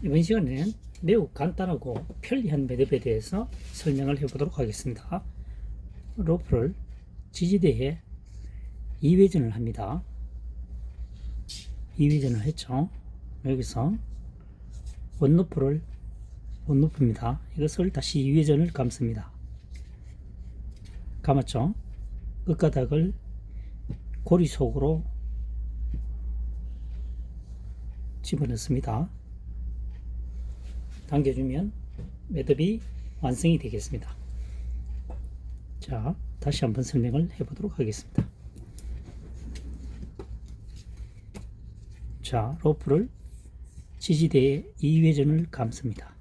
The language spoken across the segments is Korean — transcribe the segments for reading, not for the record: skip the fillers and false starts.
이번 시간에는 매우 간단하고 편리한 매듭에 대해서 설명을 해보도록 하겠습니다. 로프를 지지대에 2회전을 합니다. 2회전을 했죠. 여기서 원로프입니다. 이것을 다시 2회전을 감습니다. 감았죠. 끝가닥을 고리 속으로 집어넣습니다. 당겨주면 매듭이 완성이 되겠습니다. 자, 다시 한번 설명을 해보도록 하겠습니다. 자, 로프를 지지대에 2회전을 감습니다.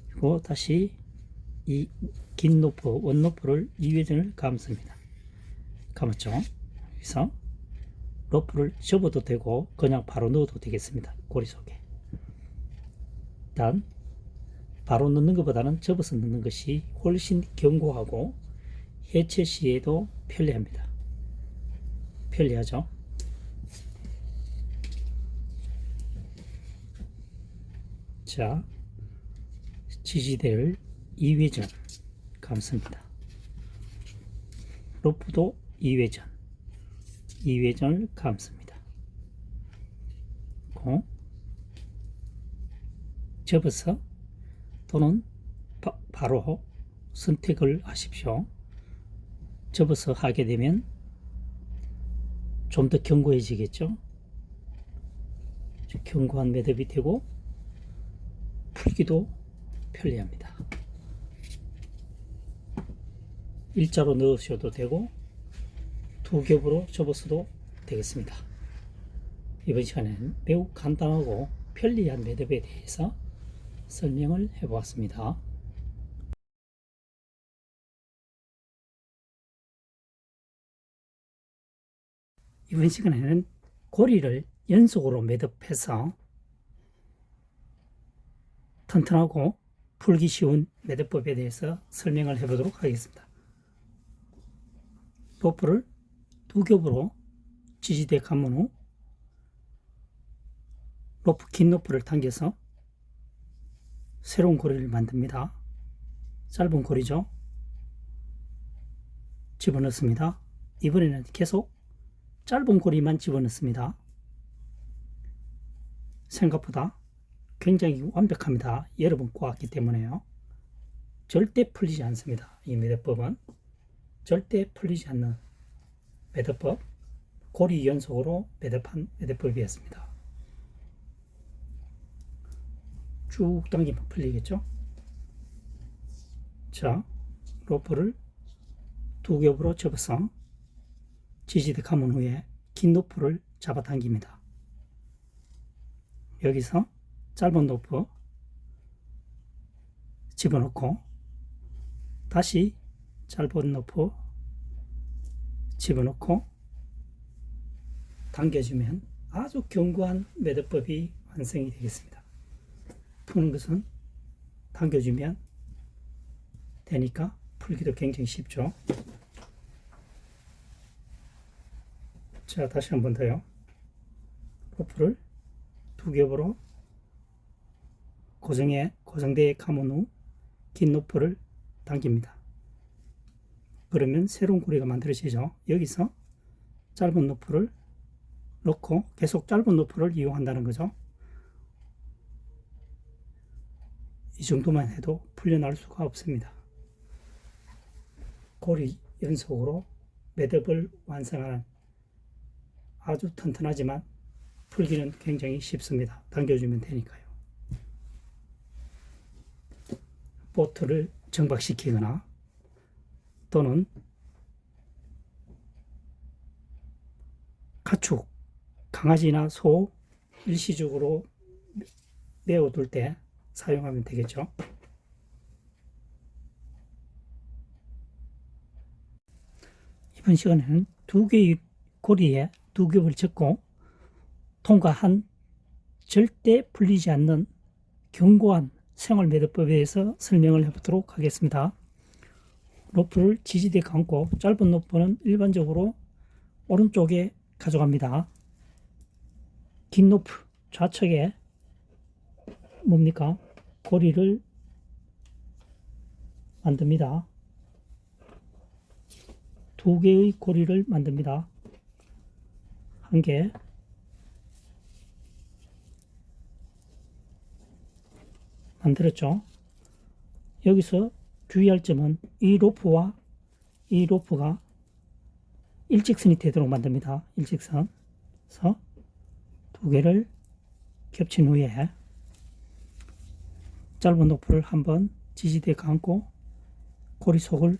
그리고 다시 이 긴 로프, 원로프를 2회전을 감습니다. 감았죠? 여기서 로프를 접어도 되고 그냥 바로 넣어도 되겠습니다. 고리 속에. 일단 바로 넣는 것보다는 접어서 넣는 것이 훨씬 견고하고 해체 시에도 편리합니다. 편리하죠? 자, 지지대를 2회전 감습니다. 로프도 2회전을 감습니다. 그리고 접어서 또는 바로 선택을 하십시오. 접어서 하게 되면 좀 더 견고해지겠죠. 견고한 매듭이 되고 풀기도 편리합니다. 일자로 넣으셔도 되고 두 겹으로 접어서도 되겠습니다. 이번 시간에는 매우 간단하고 편리한 매듭에 대해서 설명을 해보았습니다. 이번 시간에는 고리를 연속으로 매듭해서 튼튼하고 풀기 쉬운 매듭법에 대해서 설명을 해보도록 하겠습니다. 로프를 두 겹으로 지지대에 감은 후 긴 로프를 당겨서 새로운 고리를 만듭니다. 짧은 고리죠. 집어넣습니다. 이번에는 계속 짧은 고리만 집어넣습니다. 생각보다 굉장히 완벽합니다. 여러 번 꼬았기 때문에요. 절대 풀리지 않습니다. 이 매듭법은 절대 풀리지 않는 매듭법, 고리 연속으로 매듭한 매듭법이었습니다. 쭉 당기면 풀리겠죠? 자, 로프를 두 겹으로 접어서 지지대 감은 후에 긴 로프를 잡아당깁니다. 여기서 짧은 로프 집어넣고 다시 짧은 로프 집어넣고 당겨주면 아주 견고한 매듭법이 완성이 되겠습니다. 푸는 것은 당겨주면 되니까 풀기도 굉장히 쉽죠. 자, 다시 한 번 더요. 로프를 두 겹으로 고정대에 감은 후 긴 로프를 당깁니다. 그러면 새로운 고리가 만들어지죠. 여기서 짧은 로프를 넣고 계속 짧은 로프를 이용한다는 거죠. 이 정도만 해도 풀려날 수가 없습니다. 고리 연속으로 매듭을 완성하는 아주 튼튼하지만 풀기는 굉장히 쉽습니다. 당겨주면 되니까요. 보트를 정박시키거나 또는 가축, 강아지나 소 일시적으로 메어둘 때 사용하면 되겠죠. 이번 시간에는 두 개의 고리에 두 겹을 접고 통과한 절대 풀리지 않는 견고한 생활 매듭법에 대해서 설명을 해보도록 하겠습니다. 로프를 지지대에 감고 짧은 로프는 일반적으로 오른쪽에 가져갑니다. 긴 로프 좌측에 뭡니까? 고리를 만듭니다. 두 개의 고리를 만듭니다. 한 개, 만들었죠. 여기서 주의할 점은 이 로프와 이 로프가 일직선이 되도록 만듭니다. 일직선. 그래서 두 개를 겹친 후에 짧은 로프를 한번 지지대에 감고 고리 속을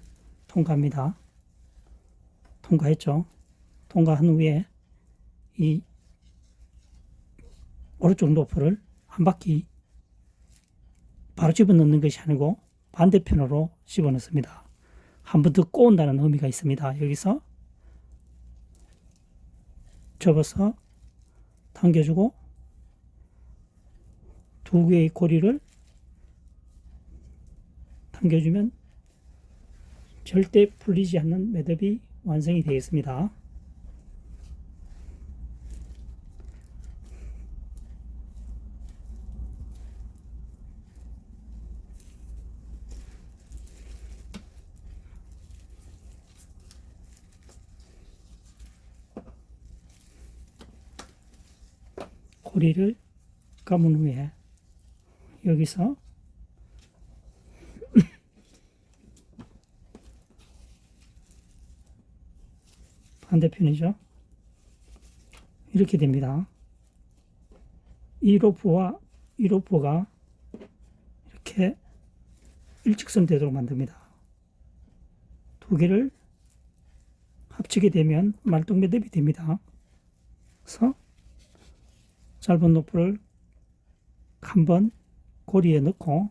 통과합니다. 통과했죠. 통과한 후에 이 오른쪽 로프를 한 바퀴 바로 집어넣는 것이 아니고 반대편으로 집어넣습니다. 한 번 더 꼬은다는 의미가 있습니다. 여기서 접어서 당겨주고 두 개의 고리를 당겨주면 절대 풀리지 않는 매듭이 완성이 되겠습니다. 고리를 감은 후에 여기서 반대편이죠. 이렇게 됩니다. 이 로프와 이 로프가 이렇게 일직선 되도록 만듭니다. 두 개를 합치게 되면 말뚝 매듭이 됩니다. 그래서 짧은 로프를 한번 고리에 넣고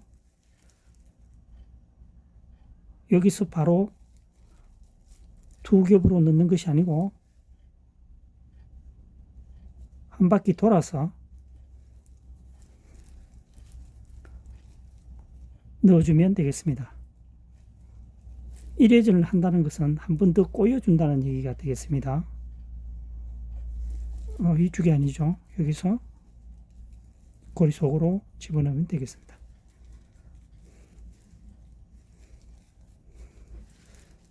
여기서 바로 두 겹으로 넣는 것이 아니고 한 바퀴 돌아서 넣어주면 되겠습니다. 1회전을 한다는 것은 한 번 더 꼬여준다는 얘기가 되겠습니다. 이쪽이 아니죠. 여기서 고리 속으로 집어넣으면 되겠습니다.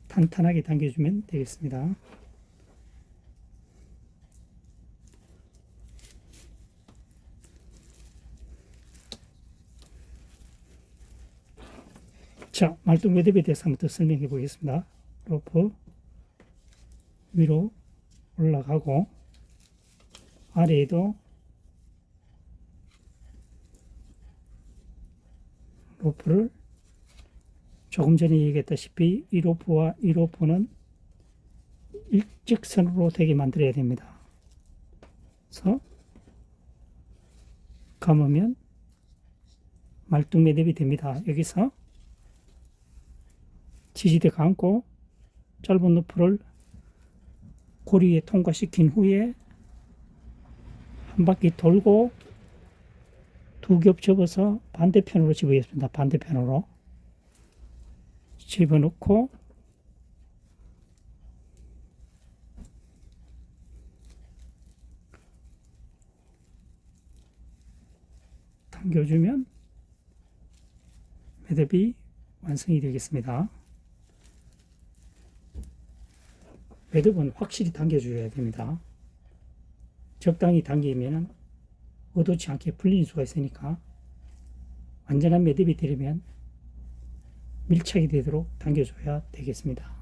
탄탄하게 당겨주면 되겠습니다. 자, 말뚝 매듭에 대해서 한번 더 설명해 보겠습니다. 로프 위로 올라가고 아래에도 로프를 조금 전에 얘기했다시피 이 로프와 이 로프는 일직선으로 되게 만들어야 됩니다. 그래서 감으면 말뚝 매듭이 됩니다. 여기서 지지대 감고 짧은 로프를 고리에 통과시킨 후에 한 바퀴 돌고 두 겹 접어서 반대편으로 집어넣습니다. 반대편으로 집어넣고 당겨주면 매듭이 완성이 되겠습니다. 매듭은 확실히 당겨줘야 됩니다. 적당히 당기면 의도치 않게 풀리는 수가 있으니까 완전한 매듭이 되려면 밀착이 되도록 당겨줘야 되겠습니다.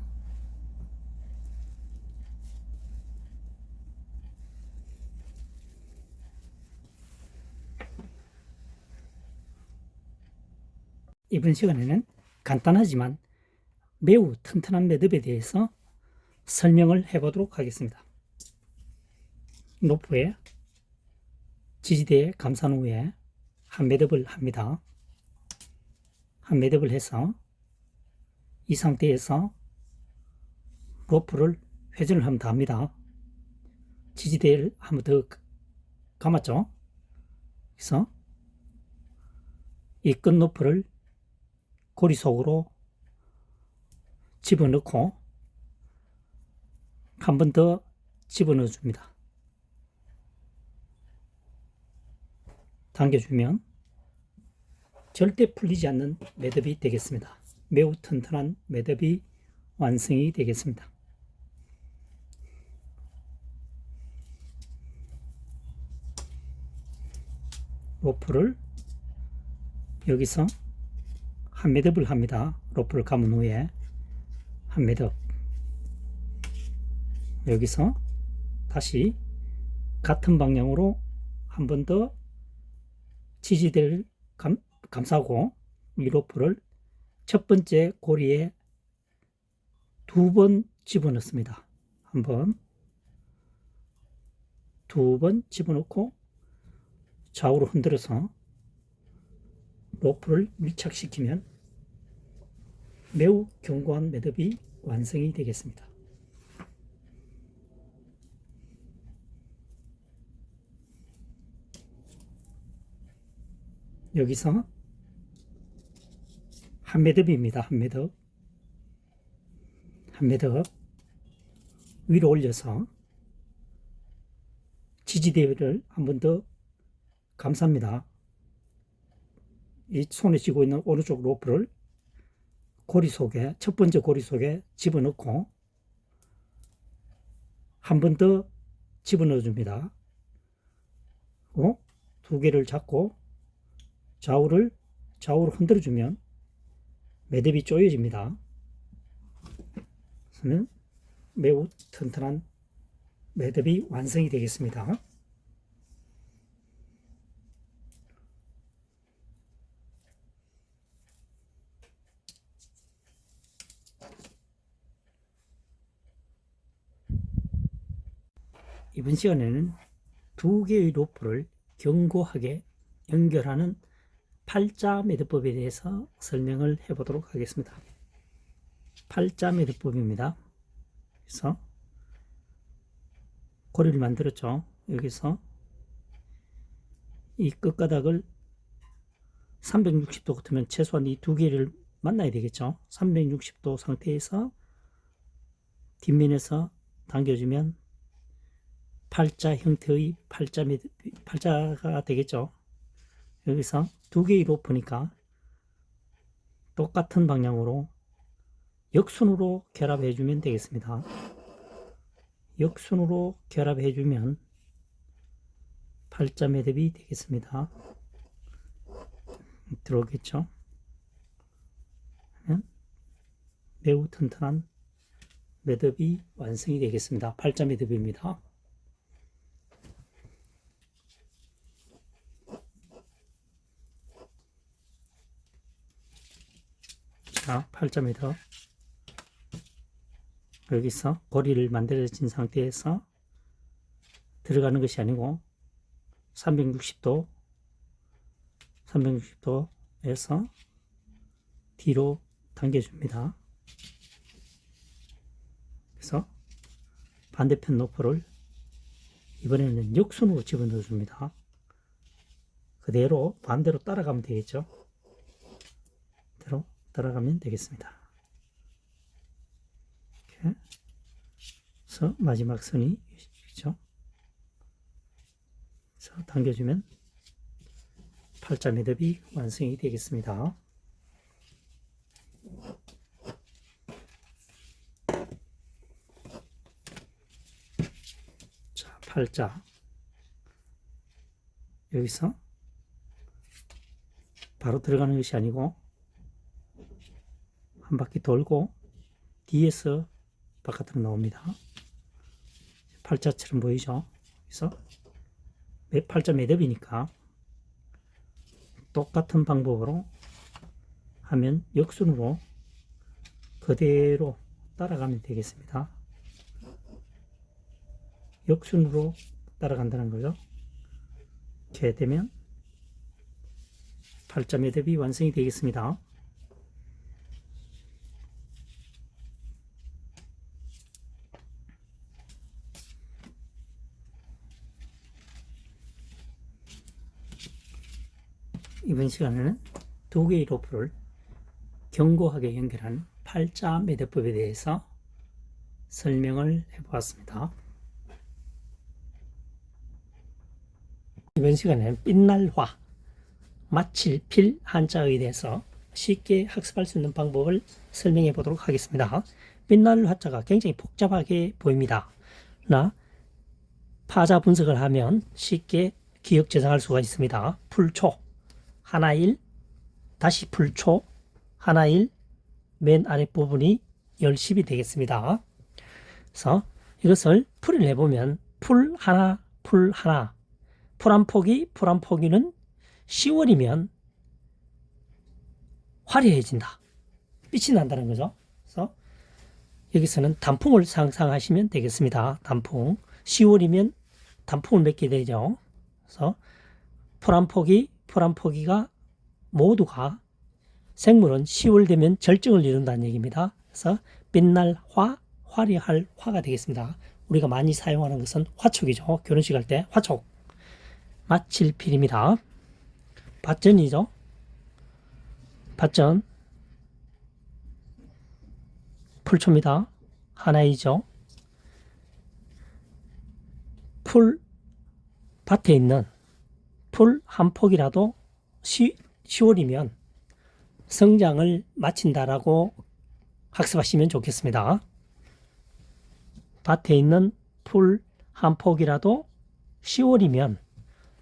이번 시간에는 간단하지만 매우 튼튼한 매듭에 대해서 설명을 해보도록 하겠습니다. 로프에 지지대에 감싼 후에 한 매듭을 합니다. 한 매듭을 해서 이 상태에서 로프를 회전을 하면 다 합니다. 지지대를 한 번 더 감았죠. 그래서 이 끝 로프를 고리 속으로 집어넣고 한 번 더 집어넣어 줍니다. 당겨주면 절대 풀리지 않는 매듭이 되겠습니다. 매우 튼튼한 매듭이 완성이 되겠습니다. 로프를 여기서 한 매듭을 합니다. 로프를 감은 후에 한 매듭, 여기서 다시 같은 방향으로 한 번 더 지지대를 감싸고 이 로프를 첫 번째 고리에 두 번 집어넣습니다. 한 번, 두 번 집어넣고 좌우로 흔들어서 로프를 밀착시키면 매우 견고한 매듭이 완성이 되겠습니다. 여기서 한 매듭입니다. 한 매듭. 한 매듭 위로 올려서 지지대를 한 번 더 감쌉니다. 이 손에 쥐고 있는 오른쪽 로프를 고리 속에, 첫 번째 고리 속에 집어넣고 한 번 더 집어넣어 줍니다. 두 개를 잡고 좌우로 흔들어 주면 매듭이 조여집니다. 그러면 매우 튼튼한 매듭이 완성이 되겠습니다. 이번 시간에는 두 개의 로프를 견고하게 연결하는 팔자 매듭법에 대해서 설명을 해보도록 하겠습니다. 팔자 매듭법입니다. 그래서 고리를 만들었죠. 여기서 이 끝가닥을 360도 같으면 최소한 이 두 개를 만나야 되겠죠. 360도 상태에서 뒷면에서 당겨주면 팔자 형태의 팔자가 되겠죠. 여기서 두 개의 로프니까 똑같은 방향으로 역순으로 결합해 주면 되겠습니다. 역순으로 결합해 주면 팔자 매듭이 되겠습니다. 들어오겠죠. 매우 튼튼한 매듭이 완성이 되겠습니다. 팔자 매듭입니다. 자, 팔자 매듭. 여기서 고리를 만들어진 상태에서 들어가는 것이 아니고 360도에서 뒤로 당겨줍니다. 그래서 반대편 로프를 이번에는 역순으로 집어넣어 줍니다. 그대로 반대로 따라가면 되겠죠. 그대로 따라가면 되겠습니다. 이렇게 해서 마지막 선이 있죠. 그래서 당겨주면 팔자 매듭이 완성이 되겠습니다. 자, 팔자 여기서 바로 들어가는 것이 아니고 한 바퀴 돌고 뒤에서 바깥으로 나옵니다. 팔자처럼 보이죠? 그래서 팔자 매듭이니까 똑같은 방법으로 하면 역순으로 그대로 따라가면 되겠습니다. 역순으로 따라간다는 거죠. 이렇게 되면 팔자 매듭이 완성이 되겠습니다. 이번 시간에는 두 개의 로프를 견고하게 연결하는 팔자 매듭법에 대해서 설명을 해보았습니다. 이번 시간에는 빛날화, 마칠필 한자에 대해서 쉽게 학습할 수 있는 방법을 설명해 보도록 하겠습니다. 빛날 화자가 굉장히 복잡하게 보입니다. 나 파자 분석을 하면 쉽게 기억 저장할 수가 있습니다. 풀초, 하나일, 다시 풀초, 하나일, 맨 아랫부분이 열십이 되겠습니다. 그래서 이것을 풀이를 해보면 풀 하나, 풀 하나, 풀 한 포기는 10월이면 화려해진다. 빛이 난다는 거죠. 그래서 여기서는 단풍을 상상하시면 되겠습니다. 단풍. 10월이면 단풍을 맺게 되죠. 그래서 풀 한 포기가 모두가 생물은 10월 되면 절정을 이룬다는 얘기입니다. 그래서 빛날 화, 화려할 화가 되겠습니다. 우리가 많이 사용하는 것은 화촉이죠. 결혼식 할 때 화촉. 마칠필입니다. 밭전이죠. 밭전. 풀초입니다. 하나이죠. 풀 밭에 있는 풀 한 폭이라도 10월이면 성장을 마친다라고 학습하시면 좋겠습니다. 밭에 있는 풀 한 폭이라도 10월이면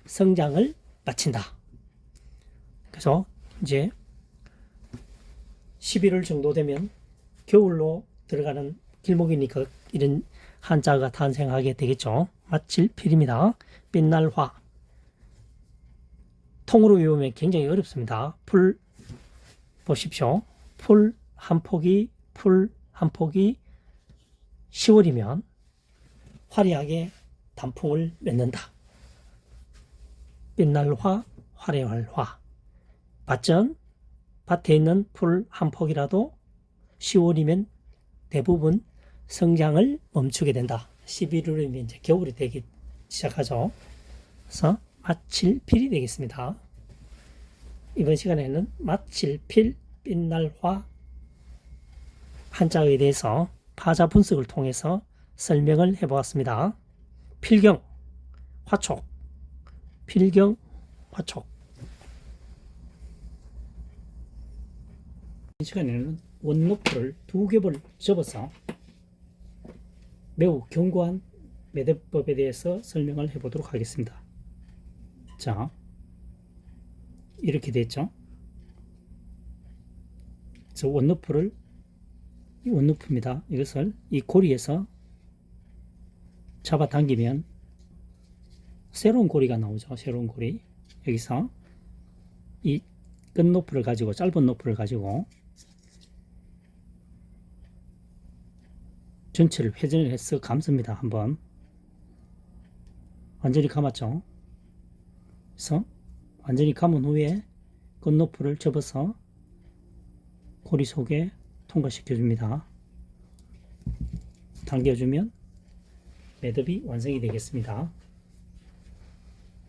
성장을 마친다. 그래서 이제 11월 정도 되면 겨울로 들어가는 길목이니까 이런 한자가 탄생하게 되겠죠. 마칠필입니다. 빛날 화. 통으로 외우면 굉장히 어렵습니다. 풀 보십시오. 풀 한 폭이 10월이면 화려하게 단풍을 맺는다. 빛날 화, 화려할 화. 밭전, 밭에 있는 풀 한 폭이라도 10월이면 대부분 성장을 멈추게 된다. 11월이면 이제 겨울이 되기 시작하죠. 그래서 마칠필이 되겠습니다. 이번 시간에는 마칠필, 빛날화 한자에 대해서 파자 분석을 통해서 설명을 해보았습니다. 필경, 화촉, 필경, 화촉. 이 시간에는 원노프를 두 겹을 접어서 매우 견고한 매듭법에 대해서 설명을 해보도록 하겠습니다. 자, 이렇게 됐죠. 그래서 원노프를, 이 원노프입니다. 이것을 이 고리에서 잡아당기면 새로운 고리가 나오죠. 새로운 고리. 여기서 이 끝노프를 가지고, 짧은 노프를 가지고 전체를 회전을 해서 감습니다. 한번 완전히 감았죠. 그래서 완전히 감은 후에 끝노프를 접어서 고리 속에 통과시켜 줍니다. 당겨주면 매듭이 완성이 되겠습니다.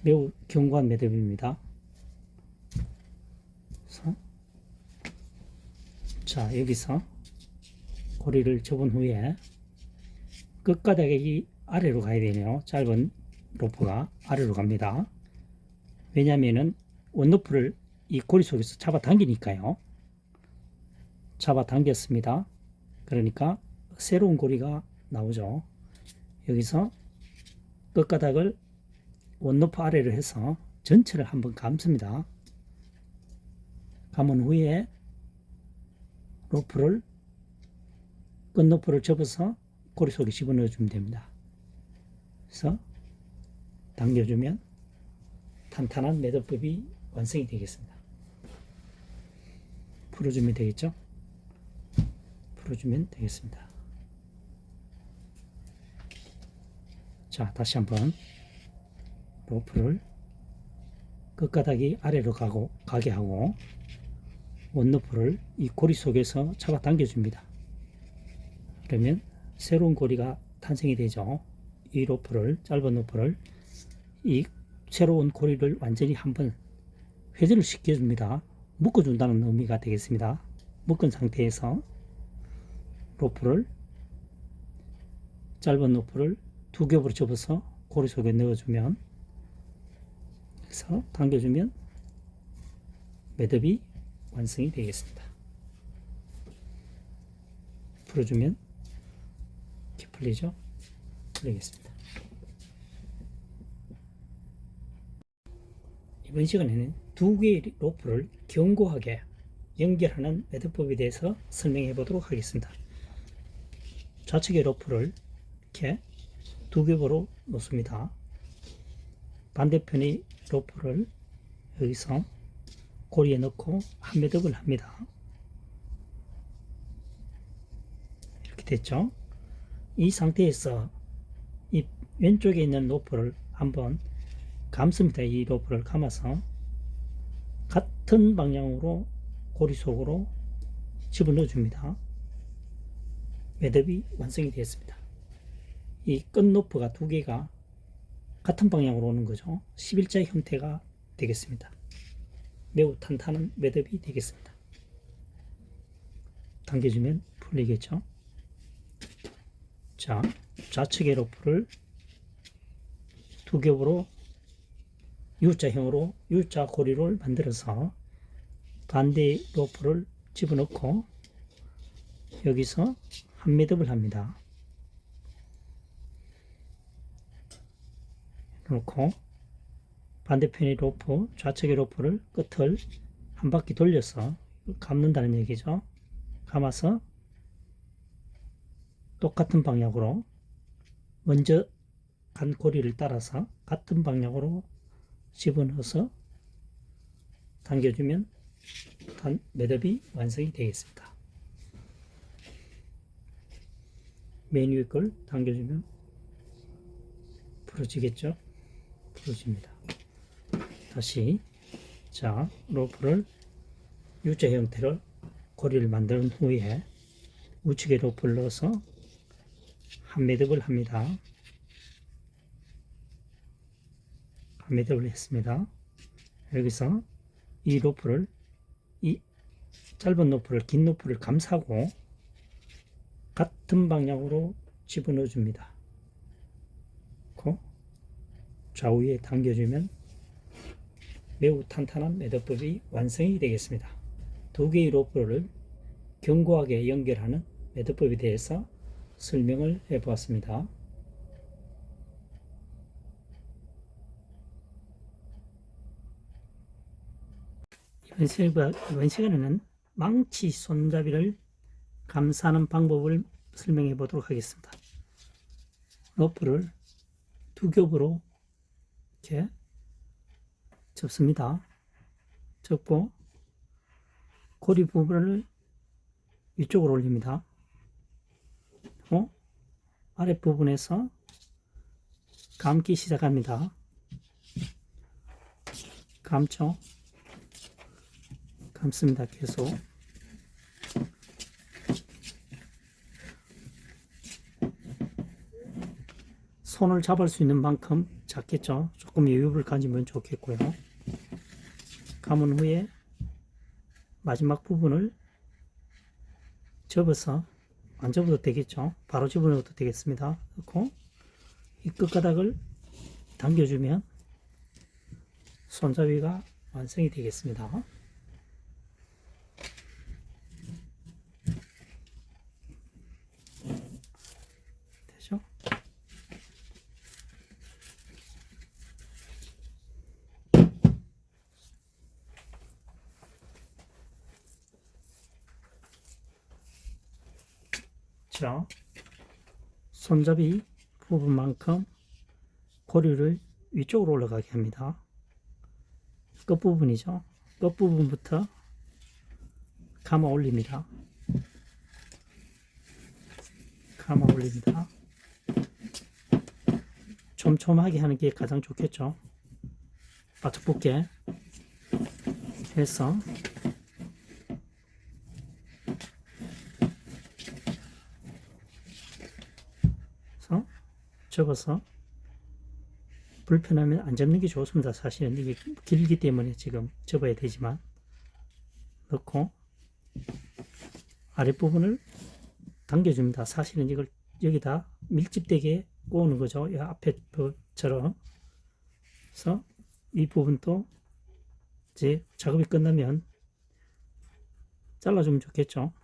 매우 견고한 매듭입니다. 그래서 자, 여기서 고리를 접은 후에 끝가닥이 아래로 가야 되네요. 짧은 로프가 아래로 갑니다. 왜냐하면은 원로프를 이 고리 속에서 잡아 당기니까요. 잡아 당겼습니다. 그러니까 새로운 고리가 나오죠. 여기서 끝가닥을 원로프 아래로 해서 전체를 한번 감습니다. 감은 후에 로프를 끝로프를 접어서 고리 속에 집어넣어 주면 됩니다. 그래서 당겨주면 탄탄한 매듭법이 완성이 되겠습니다. 풀어주면 되겠죠? 풀어주면 되겠습니다. 자, 다시 한번 로프를 끝가닥이 아래로 가게 하고 원로프를 이 고리 속에서 잡아 당겨줍니다. 그러면 새로운 고리가 탄생이 되죠. 이 로프를, 짧은 로프를 이 새로운 고리를 완전히 한번 회전을 시켜줍니다. 묶어준다는 의미가 되겠습니다. 묶은 상태에서 로프를, 짧은 로프를 두 겹으로 접어서 고리 속에 넣어주면, 그래서 당겨주면 매듭이 완성이 되겠습니다. 풀어주면 이렇게 풀리죠? 풀리겠습니다. 이번 시간에는 두 개의 로프를 견고하게 연결하는 매듭법에 대해서 설명해 보도록 하겠습니다. 좌측의 로프를 이렇게 두 겹으로 놓습니다. 반대편의 로프를 여기서 고리에 넣고 한 매듭을 합니다. 이렇게 됐죠? 이 상태에서 이 왼쪽에 있는 로프를 한번 감습니다. 이 로프를 감아서 같은 방향으로 고리 속으로 집어넣어 줍니다. 매듭이 완성이 되었습니다. 이 끝 로프가 두 개가 같은 방향으로 오는 거죠. 11자의 형태가 되겠습니다. 매우 탄탄한 매듭이 되겠습니다. 당겨주면 풀리겠죠. 자, 좌측의 로프를 두 겹으로 U자형으로 U자 고리를 만들어서 반대 로프를 집어넣고 여기서 한 매듭을 합니다. 놓고 반대편의 로프, 좌측의 로프를 끝을 한 바퀴 돌려서 감는다는 얘기죠. 감아서 똑같은 방향으로 먼저 간 고리를 따라서 같은 방향으로 집어넣어서 당겨주면 매듭이 완성이 되겠습니다. 맨 위에 걸 당겨주면 풀어지겠죠? 풀어집니다. 다시 자 로프를 U자 형태로 고리를 만든 후에 우측에 로프를 넣어서 한 매듭을 합니다. 한 매듭을 했습니다. 여기서 이 로프를 이 짧은 로프를 긴 로프를 감싸고 같은 방향으로 집어넣어 줍니다. 좌우에 당겨주면 매우 탄탄한 매듭법이 완성이 되겠습니다. 두 개의 로프를 견고하게 연결하는 매듭법에 대해서 설명을 해 보았습니다. 이번 시간에는 망치 손잡이를 감싸는 방법을 설명해 보도록 하겠습니다. 로프를 두 겹으로 이렇게 접습니다. 접고 고리 부분을 위쪽으로 올립니다. 아랫부분에서 감기 시작합니다. 감죠. 감습니다. 계속. 손을 잡을 수 있는 만큼 작겠죠. 조금 여유를 가지면 좋겠고요. 감은 후에 마지막 부분을 접어서 안 접어도 되겠죠. 바로 집어넣어도 되겠습니다. 그리고 이 끝가닥을 당겨주면 손잡이가 완성이 되겠습니다. 되죠? 자, 손잡이 부분만큼 고리를 위쪽으로 올라가게 합니다. 끝부분이죠. 끝부분부터 감아 올립니다. 감아 올립니다. 촘촘하게 하는 게 가장 좋겠죠. 바짝 붙게 해서 접어서 불편하면 안 접는 게 좋습니다. 사실은 이게 길기 때문에 지금 접어야 되지만 넣고 아랫부분을 당겨줍니다. 사실은 이걸 여기다 밀집되게 꼬우는 거죠. 이 앞에 것처럼. 그래서 이 부분도 이제 작업이 끝나면 잘라주면 좋겠죠.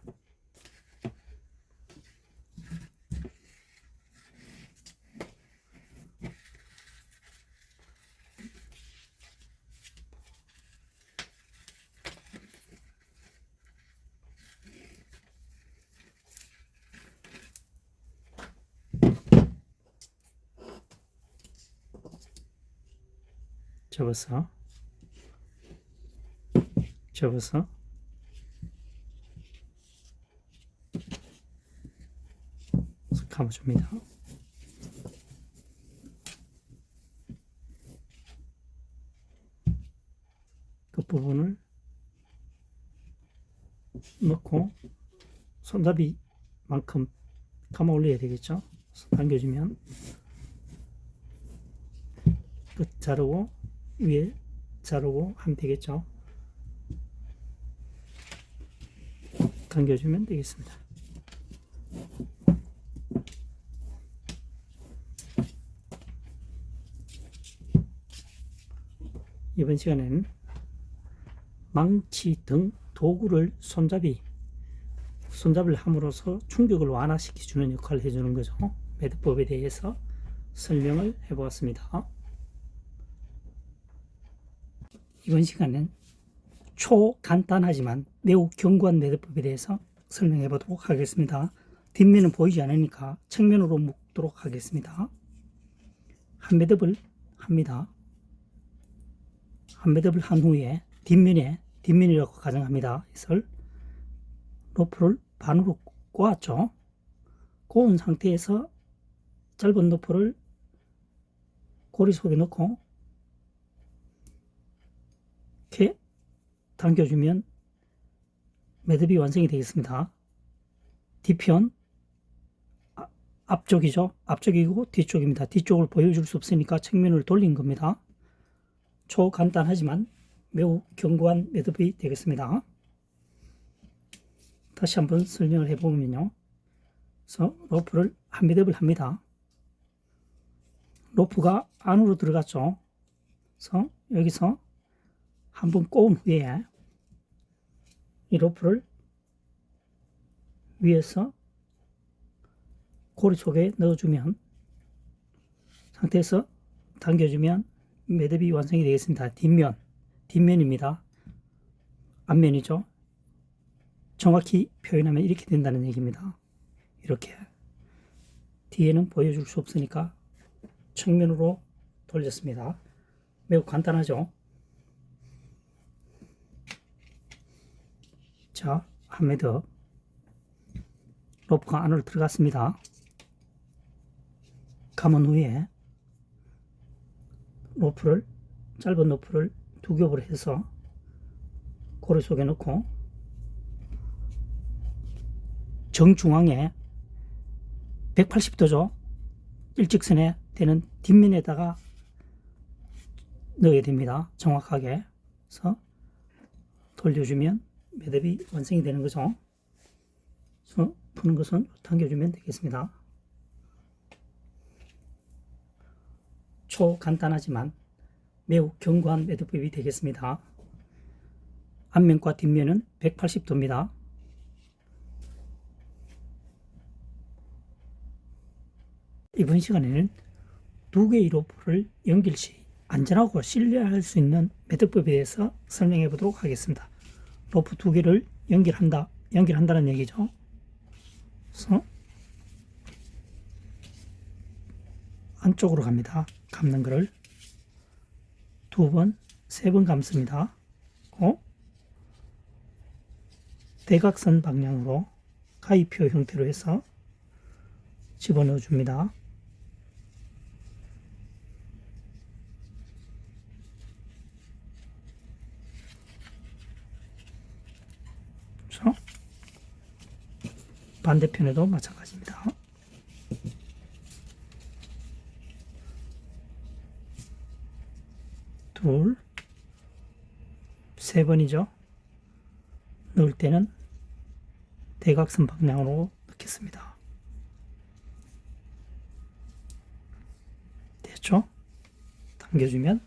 접어서 감아줍니다. 끝부분을 넣고 손잡이만큼 감아 올려야 되겠죠. 당겨주면 끝 자르고 위에 자르고 하면 되겠죠. 당겨주면 되겠습니다. 이번 시간에는 망치 등 도구를 손잡이를 함으로써 충격을 완화시켜주는 역할을 해주는 거죠. 매듭법에 대해서 설명을 해보았습니다. 이번 시간은 초간단하지만 매우 견고한 매듭법에 대해서 설명해 보도록 하겠습니다. 뒷면은 보이지 않으니까 측면으로 묶도록 하겠습니다. 한 매듭을 합니다. 한 매듭을 한 후에 뒷면이라고 가정합니다. 이것을 로프를 반으로 꼬았죠. 꼬은 상태에서 짧은 로프를 고리 속에 넣고 이렇게 당겨주면 매듭이 완성이 되겠습니다. 뒤편 앞쪽이죠. 앞쪽이고 뒤쪽입니다. 뒤쪽을 보여줄 수 없으니까 측면을 돌린 겁니다. 초간단하지만 매우 견고한 매듭이 되겠습니다. 다시 한번 설명을 해보면요. 그래서 로프를 한 매듭을 합니다. 로프가 안으로 들어갔죠. 그래서 여기서 한번 꼬은 후에 이 로프를 위에서 고리 속에 넣어주면 상태에서 당겨주면 매듭이 완성이 되겠습니다. 뒷면입니다. 앞면이죠. 정확히 표현하면 이렇게 된다는 얘기입니다. 이렇게 뒤에는 보여줄 수 없으니까 측면으로 돌렸습니다. 매우 간단하죠. 자, 한 매듭 로프가 안으로 들어갔습니다. 감은 후에 짧은 로프를 두 겹을 해서 고리 속에 넣고 정중앙에 180도죠. 일직선에 되는 뒷면에다가 넣어야 됩니다. 정확하게. 그래서 돌려주면 매듭이 완성이 되는 거죠. 그래서 푸는 것은 당겨주면 되겠습니다. 초간단하지만 매우 견고한 매듭법이 되겠습니다. 앞면과 뒷면은 180도입니다. 이번 시간에는 두 개의 로프를 연결 시 안전하고 신뢰할 수 있는 매듭법에 대해서 설명해 보도록 하겠습니다. 로프 두 개를 연결한다는 얘기죠. 그래서 안쪽으로 갑니다. 감는 거를 두 번, 세 번 감습니다. 대각선 방향으로 가위표 형태로 해서 집어넣어 줍니다. 그렇죠? 반대편에도 마찬가지입니다. 둘, 세 번이죠. 넣을 때는 대각선 방향으로 넣겠습니다. 됐죠? 당겨주면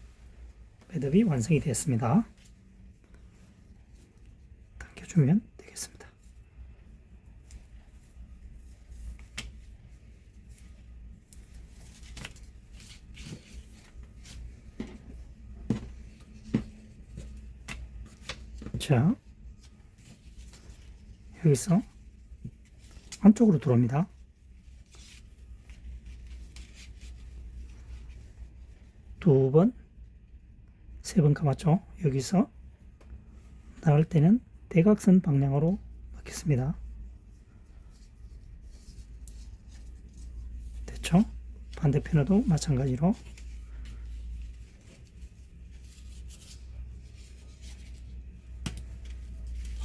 매듭이 완성이 됐습니다. 주면 되겠습니다. 자, 여기서 안쪽으로 들어옵니다. 두 번, 세 번 감았죠. 여기서 나갈 때는 대각선 방향으로 넣겠습니다. 됐죠? 반대편에도 마찬가지로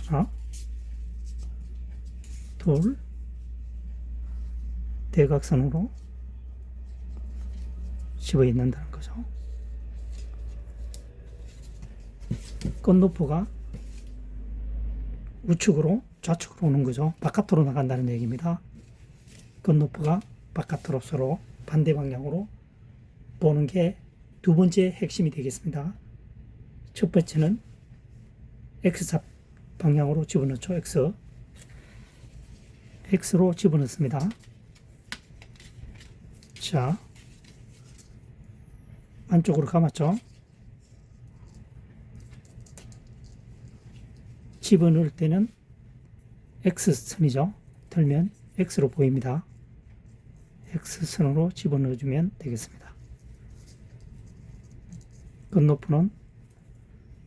하나, 둘, 대각선으로 집어 넣는다는 거죠. 끝높이가 우측으로 좌측으로 오는 거죠. 바깥으로 나간다는 얘기입니다. 끝높이가 바깥으로 서로 반대 방향으로 보는 게 두 번째 핵심이 되겠습니다. 첫 번째는 X자 방향으로 집어넣죠. X로 집어넣습니다. 자, 안쪽으로 감았죠. 집어넣을 때는 X선이죠. 들면 X로 보입니다. X선으로 집어넣어주면 되겠습니다. 끝높이는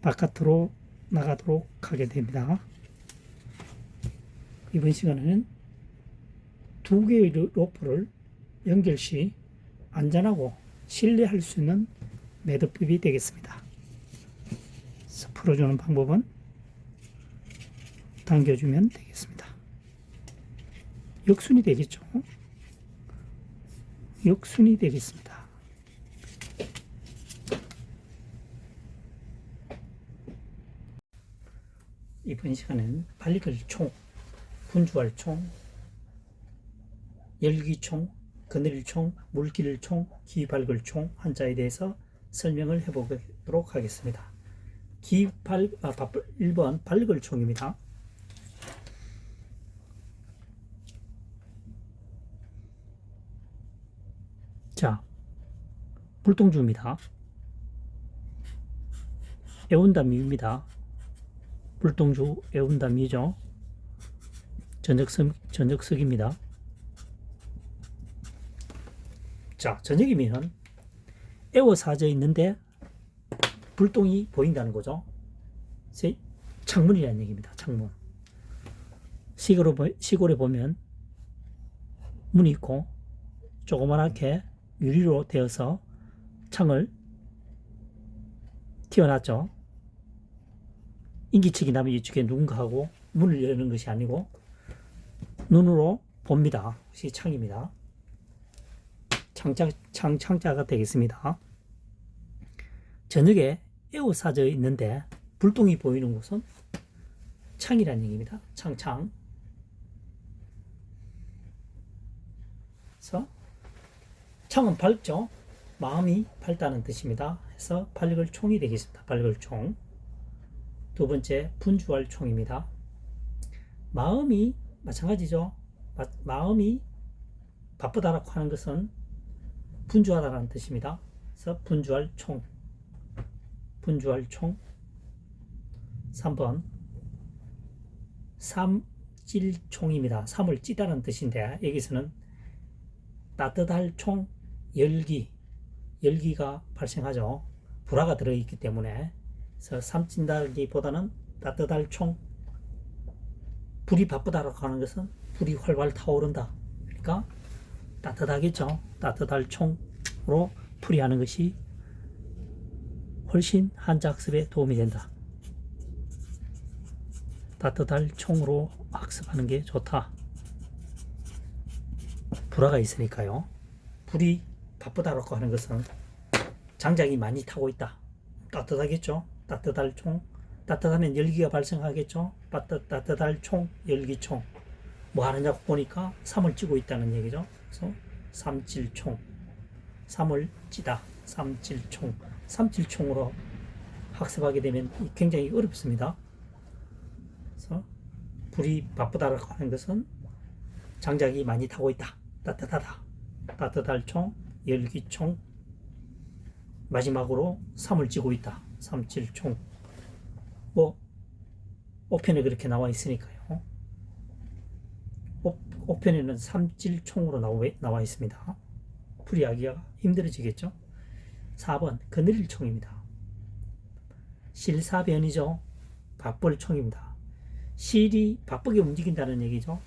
바깥으로 나가도록 하게 됩니다. 이번 시간에는 두 개의 로프를 연결 시 안전하고 신뢰할 수 있는 매듭법이 되겠습니다. 풀어주는 방법은 당겨주면 되겠습니다. 역순이 되겠죠. 역순이 되겠습니다. 이번 시간은 발걸총, 분주활총, 열기총, 그늘총, 물길총, 기발걸총 한자에 대해서 설명을 해보도록 하겠습니다. 1번 발걸총입니다. 자, 불똥주입니다. 애운담입니다. 불똥주 애운담이죠. 전적석입니다. 자, 저녁이면 에워사져 있는데 불똥이 보인다는 거죠. 창문이라는 얘기입니다. 창문. 시골에 보면 문이 있고 조그맣게 유리로 되어서 창을 튀어놨죠. 인기척이 나면 이쪽에 누군가 하고 문을 여는 것이 아니고 눈으로 봅니다. 그것이 창입니다. 창자가 되겠습니다. 저녁에 에워싸져 있는데 불똥이 보이는 곳은 창이라는 얘기입니다. 창. 그래서 창은 밝죠. 마음이 밝다는 뜻입니다. 그래서 발걸총이 되겠습니다. 발걸총. 두 번째 분주활총입니다. 마음이 마찬가지죠. 마음이 바쁘다라고 하는 것은 분주하다라는 뜻입니다. 그래서 분주활총. 3번 삼찔총입니다. 삼을 찌다는 뜻인데 여기서는 따뜻할 총, 열기가 발생하죠. 불화가 들어있기 때문에. 그래서 삼찐다기보다는 따뜻할 총, 불이 바쁘다라고 하는 것은 불이 활활 타오른다. 그러니까 따뜻하겠죠. 따뜻할 총으로 풀이하는 것이 훨씬 한자 학습에 도움이 된다. 따뜻할 총으로 학습하는 게 좋다. 불화가 있으니까요. 불이 바쁘다라고 하는 것은 장작이 많이 타고 있다. 따뜻하겠죠. 따뜻할 총. 따뜻하면 열기가 발생하겠죠. 따뜻할 총, 열기총. 뭐 하느냐고 보니까 삼을 찌고 있다는 얘기죠. 그래서 삼찔총. 삼을 찌다. 삼찔총. 삼찔총으로 학습하게 되면 굉장히 어렵습니다. 그래서 불이 바쁘다라고 하는 것은 장작이 많이 타고 있다. 따뜻하다. 따뜻할 총, 열기총, 마지막으로 삼을 찌고 있다. 삼칠총. 뭐 5편에 그렇게 나와 있으니까요. 5편에는 삼칠총으로 나와 있습니다. 풀이하기가 힘들어지겠죠. 4번 그늘일 총입니다. 실사변이죠. 바쁠 총입니다. 실이 바쁘게 움직인다는 얘기죠.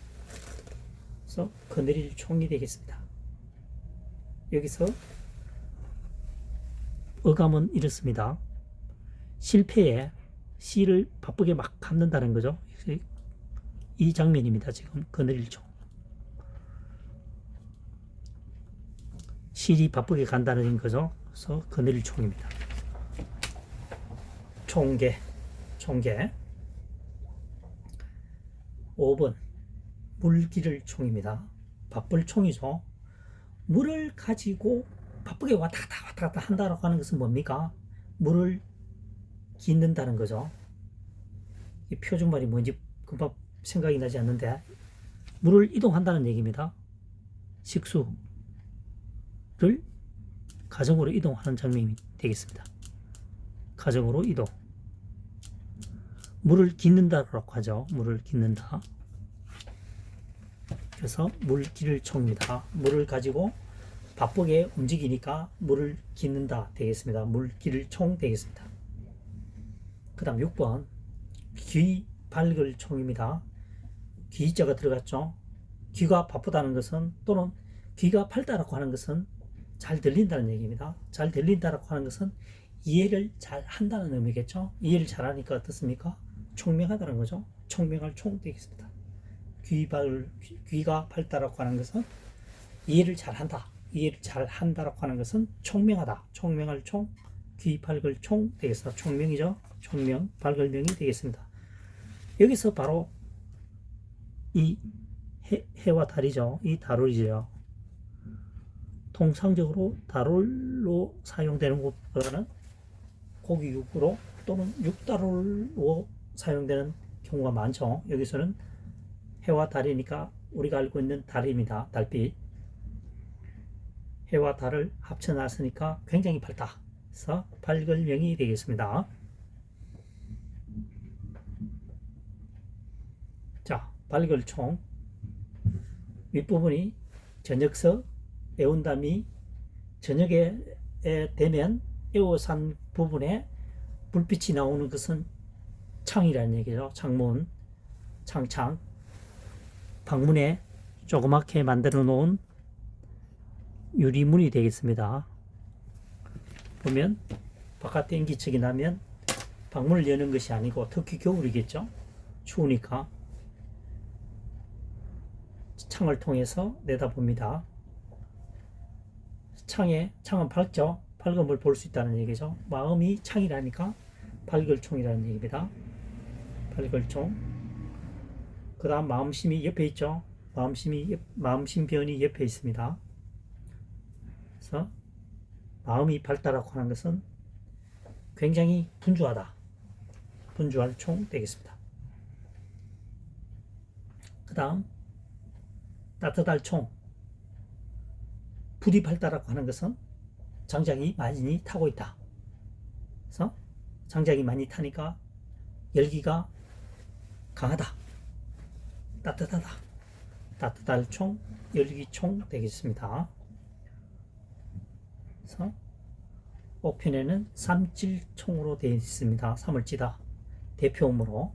그래서 그늘일 총이 되겠습니다. 여기서 어감은 이렇습니다. 실패에 실을 바쁘게 막 감는다는 거죠. 이 장면입니다. 지금 그늘일 총. 실이 바쁘게 간다는 거죠. 그래서 그늘일 총입니다. 총계. 5번 물기를 총입니다. 바쁠 총이죠. 물을 가지고 바쁘게 왔다 갔다 한다고 하는 것은 뭡니까? 물을 깃는다는 거죠. 이 표준말이 뭔지 금방 생각이 나지 않는데, 물을 이동한다는 얘기입니다. 식수를 가정으로 이동하는 장면이 되겠습니다. 가정으로 이동. 물을 깃는다라고 하죠. 물을 깃는다. 그래서 물기를 총입니다. 물을 가지고 바쁘게 움직이니까 물을 깃는다 되겠습니다. 물기를 총 되겠습니다. 그 다음 6번 귀 밝을 총입니다. 귀자가 들어갔죠. 귀가 바쁘다는 것은, 또는 귀가 밝다라고 하는 것은 잘 들린다는 얘기입니다. 잘 들린다라고 하는 것은 이해를 잘 한다는 의미겠죠. 이해를 잘 하니까 어떻습니까? 총명하다는 거죠. 총명할 총 되겠습니다. 귀가 밝다라고 하는 것은 이해를 잘 한다. 이해를 잘 한다라고 하는 것은 총명하다. 총명할 총, 귀 밝을 총 되겠습니다. 총명이죠. 총명, 밝을 명이 되겠습니다. 여기서 바로 이 해와 달이죠. 이 달월이죠. 통상적으로 달월로 사용되는 것보다는 고기육으로 또는 육달월로 사용되는 경우가 많죠. 여기서는 해와 달이니까 우리가 알고 있는 달입니다. 달빛. 해와 달을 합쳐놨으니까 굉장히 밝다. 그래서 밝을 명이 되겠습니다. 자, 밝을 총. 윗부분이 저녁서, 애운담이 저녁에 되면 애워산 부분에 불빛이 나오는 것은 창이라는 얘기죠. 창문, 창. 방문에 조그맣게 만들어 놓은 유리문이 되겠습니다. 보면 바깥에 인기척이 나면 방문을 여는 것이 아니고, 특히 겨울이겠죠. 추우니까 창을 통해서 내다봅니다. 창은 밝죠. 밝음을 볼 수 있다는 얘기죠. 마음이 창이라니까 밝을 총이라는 얘기입니다. 밝을 총. 그 다음 마음심이 옆에 있죠. 마음심변이 옆에 있습니다. 그래서 마음이 밝다라고 하는 것은 굉장히 분주하다. 분주할 총 되겠습니다. 그 다음 따뜻할 총. 불이 밝다라고 하는 것은 장작이 많이 타고 있다. 그래서 장작이 많이 타니까 열기가 강하다. 따뜻하다. 따뜻할 총, 열기총 되겠습니다. 그래서 5편에는 삼칠총으로 되어 있습니다. 삼을 찌다. 대표음으로.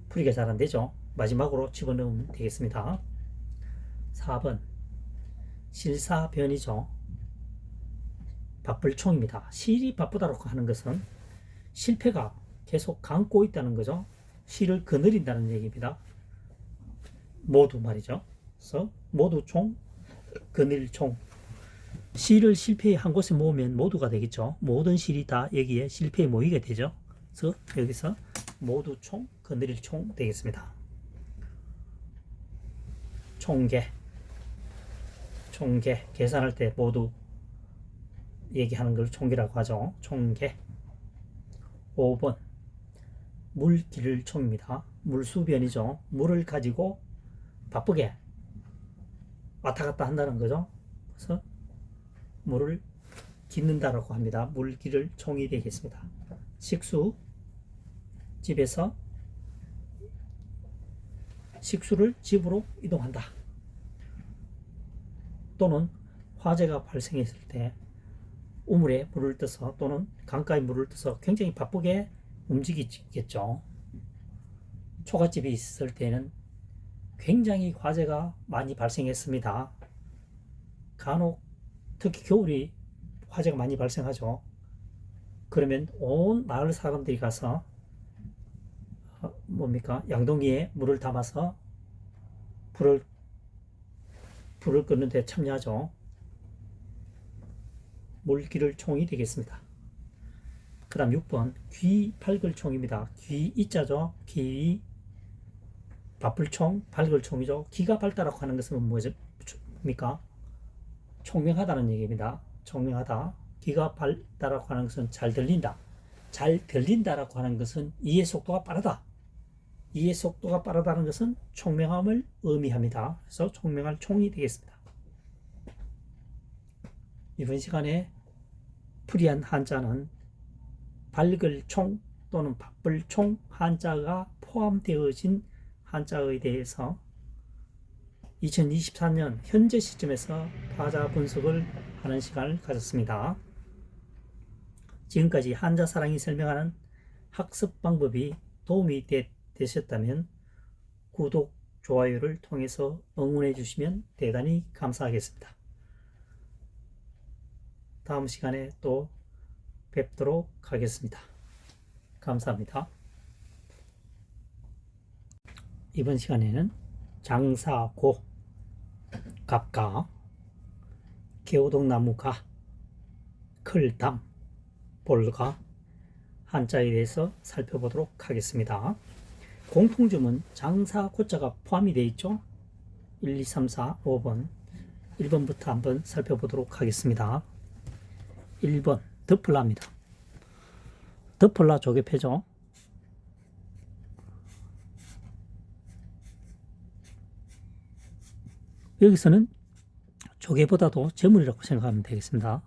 풀이가 잘 안 되죠. 마지막으로 집어넣으면 되겠습니다. 4번 실사변이죠. 바쁠 총입니다. 실이 바쁘다고 하는 것은 실패가 계속 감고 있다는 거죠. 실을 거느린다는 얘기입니다. 모두 말이죠. 그래서 모두 총, 거느릴 총. 실을 실패의 한 곳에 모으면 모두가 되겠죠. 모든 실이 다 여기에 실패에 모이게 되죠. 그래서 여기서 모두 총, 거느릴 총 되겠습니다. 총계. 계산할 때 모두 얘기하는 걸 총계라고 하죠. 총계. 5번 물기를 총입니다. 물수변이죠. 물을 가지고 바쁘게 왔다 갔다 한다는 거죠. 그래서 물을 깃는다라고 합니다. 물기를 총이 되겠습니다. 식수, 집에서 식수를 집으로 이동한다. 또는 화재가 발생했을 때 우물에 물을 떠서 또는 강가에 물을 떠서 굉장히 바쁘게 움직이겠죠. 초가집이 있을 때는 굉장히 화재가 많이 발생했습니다. 간혹 특히 겨울이 화재가 많이 발생하죠. 그러면 온 마을 사람들이 가서 양동이에 물을 담아서 불을 끄는 데 참여하죠. 물기를 총이 되겠습니다. 그 다음 6번 귀 밝을 총입니다. 귀 이자죠. 귀 바쁠 총, 밝을 총이죠. 귀가 밝다라고 하는 것은 뭡니까? 총명하다는 얘기입니다. 총명하다. 귀가 밝다라고 하는 것은 잘 들린다. 잘 들린다라고 하는 것은 이해 속도가 빠르다. 이해 속도가 빠르다는 것은 총명함을 의미합니다. 그래서 총명할 총이 되겠습니다. 이번 시간에 풀이한 한자는 밝을 총 또는 바쁠 총 한자가 포함되어진 한자에 대해서 2024년 현재 시점에서 타자 분석을 하는 시간을 가졌습니다. 지금까지 한자 사랑이 설명하는 학습 방법이 도움이 되셨다면 구독, 좋아요를 통해서 응원해 주시면 대단히 감사하겠습니다. 다음 시간에 또 뵙도록 하겠습니다. 감사합니다. 이번 시간에는 장사고, 갑가, 개오동나무가, 클담, 볼가 한자에 대해서 살펴보도록 하겠습니다. 공통점은 장사 고자가 포함이 되어 있죠. 1, 2, 3, 4, 5번 1번부터 한번 살펴보도록 하겠습니다. 1번 덮을라입니다. 덮을라 조개패죠. 여기서는 조개보다도 재물이라고 생각하면 되겠습니다.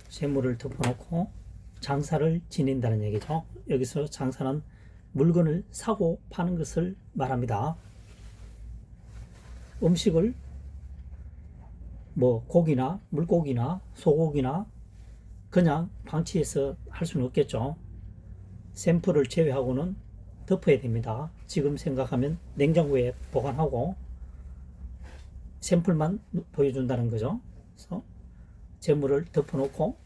재물을 덮어놓고 장사를 지닌다는 얘기죠. 여기서 장사는 물건을 사고 파는 것을 말합니다. 음식을 고기나 물고기나 소고기나 그냥 방치해서 할 수는 없겠죠. 샘플을 제외하고는 덮어야 됩니다. 지금 생각하면 냉장고에 보관하고 샘플만 보여준다는 거죠. 그래서 재물을 덮어놓고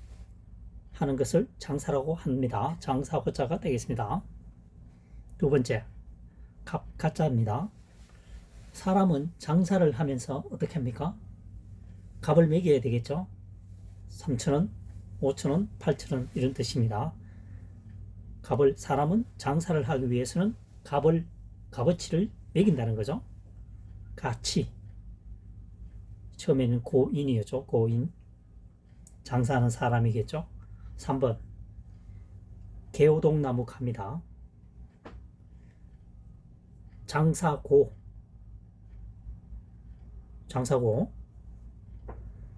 하는 것을 장사라고 합니다. 장사고자가 되겠습니다. 두 번째, 갑가자입니다. 사람은 장사를 하면서 어떻게 합니까? 값을 매겨야 되겠죠. 3,000원, 5,000원, 8,000원 이런 뜻입니다. 사람은 장사를 하기 위해서는 값어치를 매긴다는 거죠. 가치. 처음에는 고인이었죠. 고인. 장사하는 사람이겠죠. 3번 개오동나무 갑니다. 장사고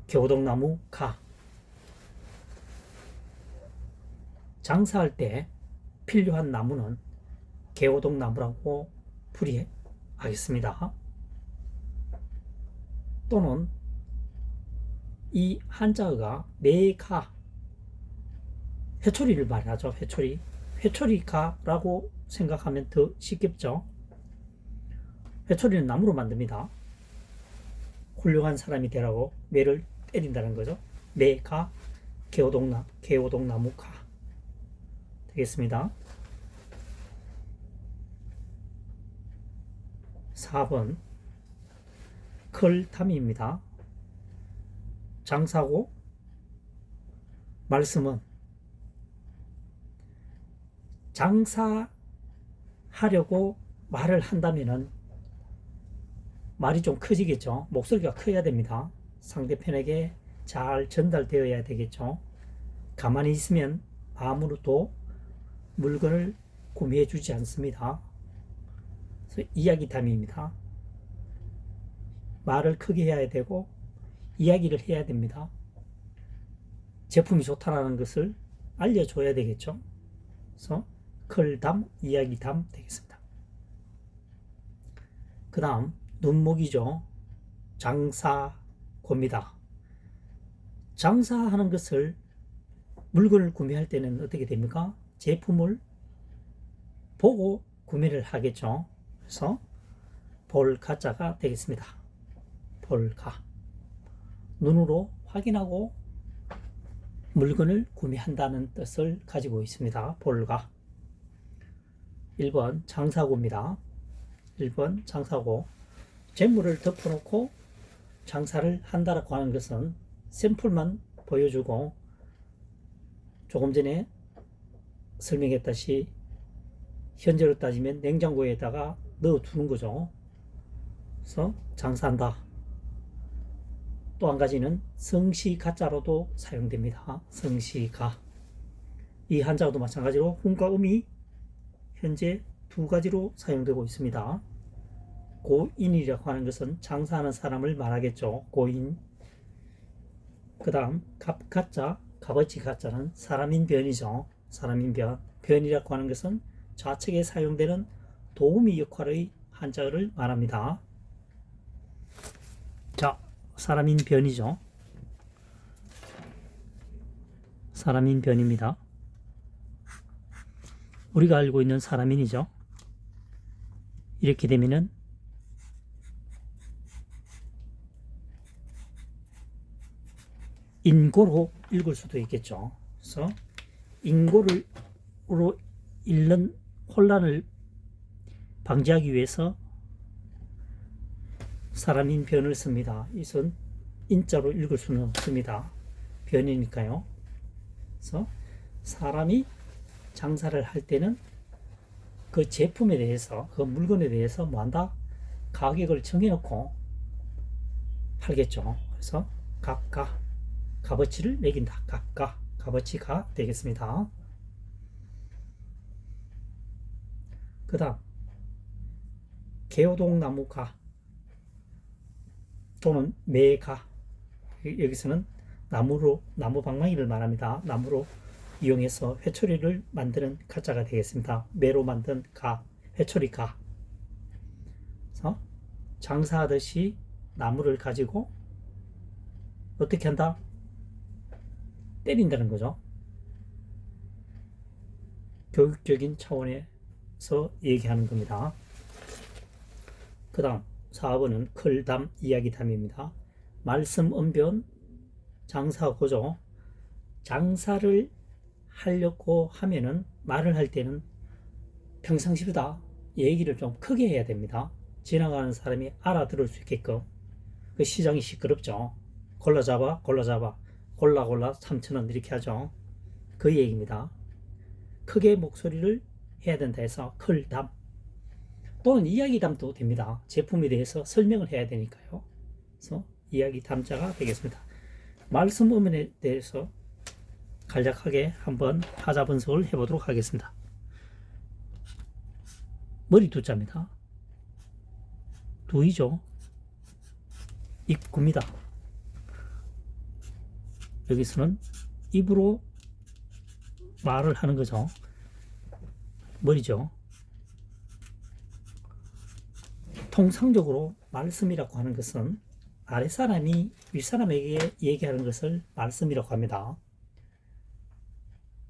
개오동나무 가. 장사할 때 필요한 나무는 개오동나무라고 풀이하겠습니다. 또는 이 한자어가 매가 회초리를 말하죠. 회초리가라고 생각하면 더 쉽겠죠. 회초리는 나무로 만듭니다. 훌륭한 사람이 되라고 매를 때린다는 거죠. 매가 개오동나무가 되겠습니다. 4번 클담입니다. 장사고 말씀은 장사하려고 말을 한다면은 말이 좀 목소리가 커야 됩니다. 상대편에게 잘 전달되어야 되겠죠. 가만히 있으면 아무도 물건을 구매해 주지 않습니다. 그래서 이야기 담입니다. 말을 크게 해야 되고 이야기를 해야 됩니다. 제품이 좋다는 것을 알려줘야 되겠죠. 그래서 글담, 이야기담 되겠습니다. 그 다음 눈목이죠. 장사고입니다. 장사하는 것을 물건을 구매할 때는 어떻게 됩니까? 제품을 보고 구매를 하겠죠. 그래서 볼가자가 되겠습니다. 볼가. 눈으로 확인하고 물건을 구매한다는 뜻을 가지고 있습니다. 볼가. 1번 장사고입니다. 1번 장사고. 재물을 덮어놓고 장사를 한다라고 하는 것은 샘플만 보여주고 조금 전에 설명했다시 현재로 따지면 냉장고에다가 넣어두는 거죠. 그래서 장사한다. 또 한 가지는 성시가자로도 사용됩니다. 성시가. 이 한자도 마찬가지로 훈과 음이 현재 두 가지로 사용되고 있습니다. 고인이라고 하는 것은 장사하는 사람을 말하겠죠. 고인. 그 다음 갑가자, 값어치 가자는 사람인 변이죠. 사람인 변. 변이라고 하는 것은 좌측에 사용되는 도우미 역할의 한자를 말합니다. 자, 사람인 변이죠. 사람인 변입니다. 우리가 알고 있는 사람인이죠. 이렇게 되면은 인고로 읽을 수도 있겠죠. 그래서 인고로 읽는 혼란을 방지하기 위해서 사람인 변을 씁니다. 이것은 인자로 읽을 수는 없습니다. 변이니까요. 그래서 사람이 장사를 할 때는 그 제품에 대해서, 그 물건에 대해서 뭐한다? 가격을 정해놓고 팔겠죠. 그래서 값가, 값어치를 매긴다. 값가, 값어치가 되겠습니다. 그 다음 개호동나무가 또는 매가. 여기서는 나무 방망이를 말합니다. 나무로 이용해서 회초리를 만드는 가자가 되겠습니다. 매로 만든 가, 회초리 가. 그래서 장사하듯이 나무를 가지고 어떻게 한다? 때린다는 거죠. 교육적인 차원에서 얘기하는 겁니다. 그 다음 4번은 클담, 이야기담입니다. 말씀, 언변, 장사고죠. 장사를 하려고 하면은, 말을 할 때는 평상시보다 얘기를 좀 크게 해야 됩니다. 지나가는 사람이 알아들을 수 있게끔. 그 시장이 시끄럽죠. 골라 골라 3,000원 이렇게 하죠. 그 얘기입니다. 크게 목소리를 해야 된다 해서 클담. 또는 이야기담도 됩니다. 제품에 대해서 설명을 해야 되니까요. 그래서 이야기담자가 되겠습니다. 말씀 의문에 대해서 간략하게 한번 하자 분석을 해보도록 하겠습니다. 머리 두자입니다. 두이죠. 입구입니다. 여기서는 입으로 말을 하는 거죠. 머리죠. 통상적으로 말씀이라고 하는 것은 아랫사람이 윗사람에게 얘기하는 것을 말씀이라고 합니다.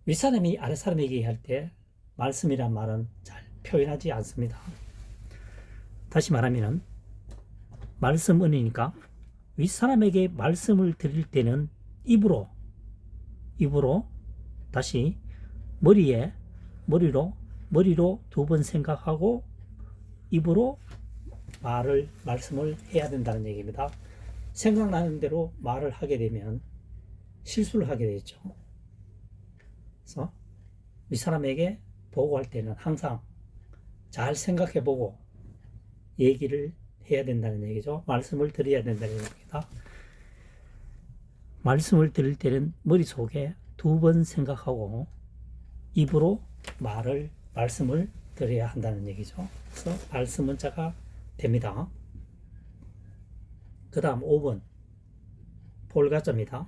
윗사람이 아랫사람에게 얘기할 때 말씀이란 말은 잘 표현하지 않습니다. 다시 말하면 말씀은이니까 윗사람에게 말씀을 드릴 때는 입으로 다시 머리로 2번 생각하고 입으로 말씀을 해야 된다는 얘기입니다. 생각나는 대로 말을 하게 되면 실수를 하게 되죠. 그래서 윗사람에게 보고할 때는 항상 잘 생각해보고 얘기를 해야 된다는 얘기죠. 말씀을 드려야 된다는 얘기입니다. 말씀을 드릴 때는 머릿속에 2번 생각하고 입으로 말씀을 드려야 한다는 얘기죠. 그래서 말씀문자가 됩니다. 그 다음 5번 볼가자입니다.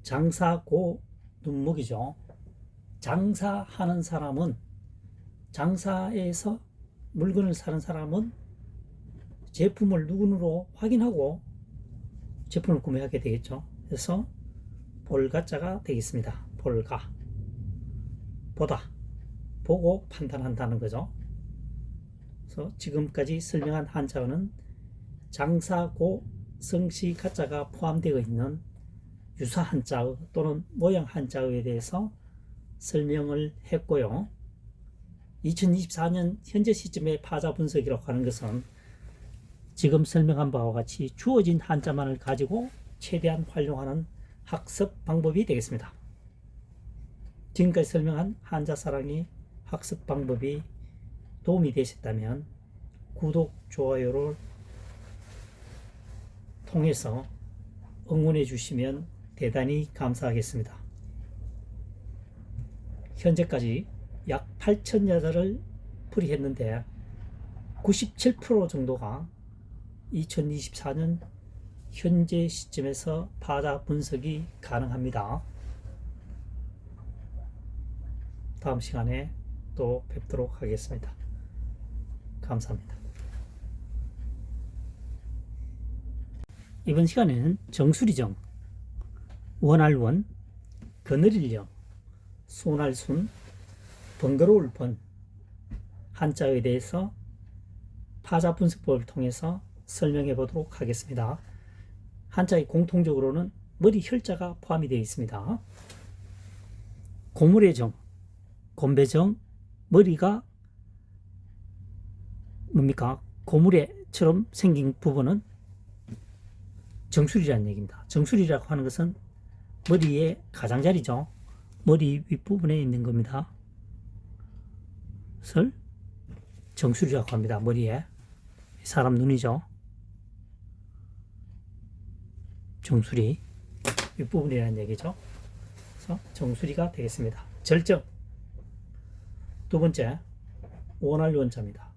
장사고 눈목이죠. 장사하는 사람은, 장사에서 물건을 사는 사람은 제품을 눈으로 확인하고 제품을 구매하게 되겠죠. 그래서 볼가자가 되겠습니다. 볼가, 보다, 보고 판단한다는 거죠. 그래서 지금까지 설명한 한자어는 장사고 성시 가자가 포함되어 있는 유사 한자어 또는 모양 한자어에 대해서 설명을 했고요. 2024년 현재 시점의 파자 분석이라고 하는 것은 지금 설명한 바와 같이 주어진 한자만을 가지고 최대한 활용하는 학습 방법이 되겠습니다. 지금까지 설명한 한자사랑의 학습 방법이 도움이 되셨다면 구독, 좋아요를 통해서 응원해 주시면 대단히 감사하겠습니다. 현재까지 약 8,000여자를 풀이했는데 97% 정도가 2024년 현재 시점에서 파자 분석이 가능합니다. 다음 시간에 또 뵙도록 하겠습니다. 감사합니다. 이번 시간에는 정수리정, 원할원, 거느릴령, 순할순, 번거로울 번 한자에 대해서 파자 분석법을 통해서 설명해 보도록 하겠습니다. 한자의 공통적으로는 머리 혈자가 포함이 되어 있습니다. 고물의 정, 곤배정, 머리가 뭡니까? 고물에처럼 생긴 부분은 정수리라는 얘기입니다. 정수리라고 하는 것은 머리의 가장자리죠. 머리 윗부분에 있는 겁니다. 그래서 정수리라고 합니다. 머리에. 사람 눈이죠. 정수리 윗부분이라는 얘기죠. 그래서 정수리가 되겠습니다. 절정, 두 번째 원할원자입니다.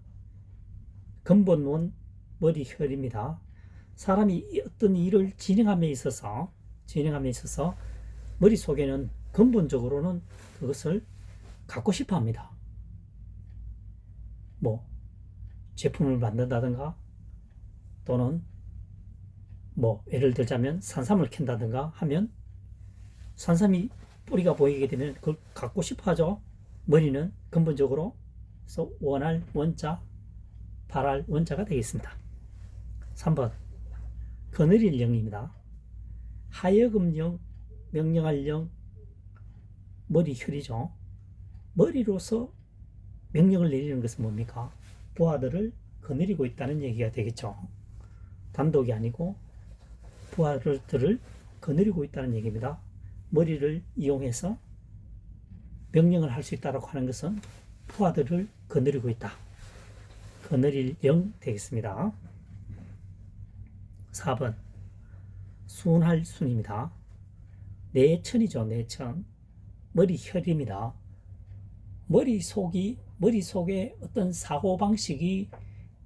근본원, 머리혈입니다. 사람이 어떤 일을 진행함에 있어서 머릿속에는 근본적으로는 그것을 갖고 싶어 합니다. 뭐 제품을 만든다든가 또는 뭐 예를 들자면 산삼을 캔다든가 하면 산삼이 뿌리가 보이게 되면 그걸 갖고 싶어 하죠. 머리는 근본적으로. 그래서 원할 원자, 발할 원자가 되겠습니다. 3번 거느릴 영입니다. 하여금령, 명령할령, 머리혈이죠. 머리로서 명령을 내리는 것은 뭡니까? 부하들을 거느리고 있다는 얘기가 되겠죠. 단독이 아니고 부하들을 거느리고 있다는 얘기입니다. 머리를 이용해서 명령을 할 수 있다고 하는 것은 부하들을 거느리고 있다. 거느릴 영 되겠습니다. 4번 순할 순입니다. 내천이죠. 내천, 머리혈입니다. 머릿속에 어떤 사고방식이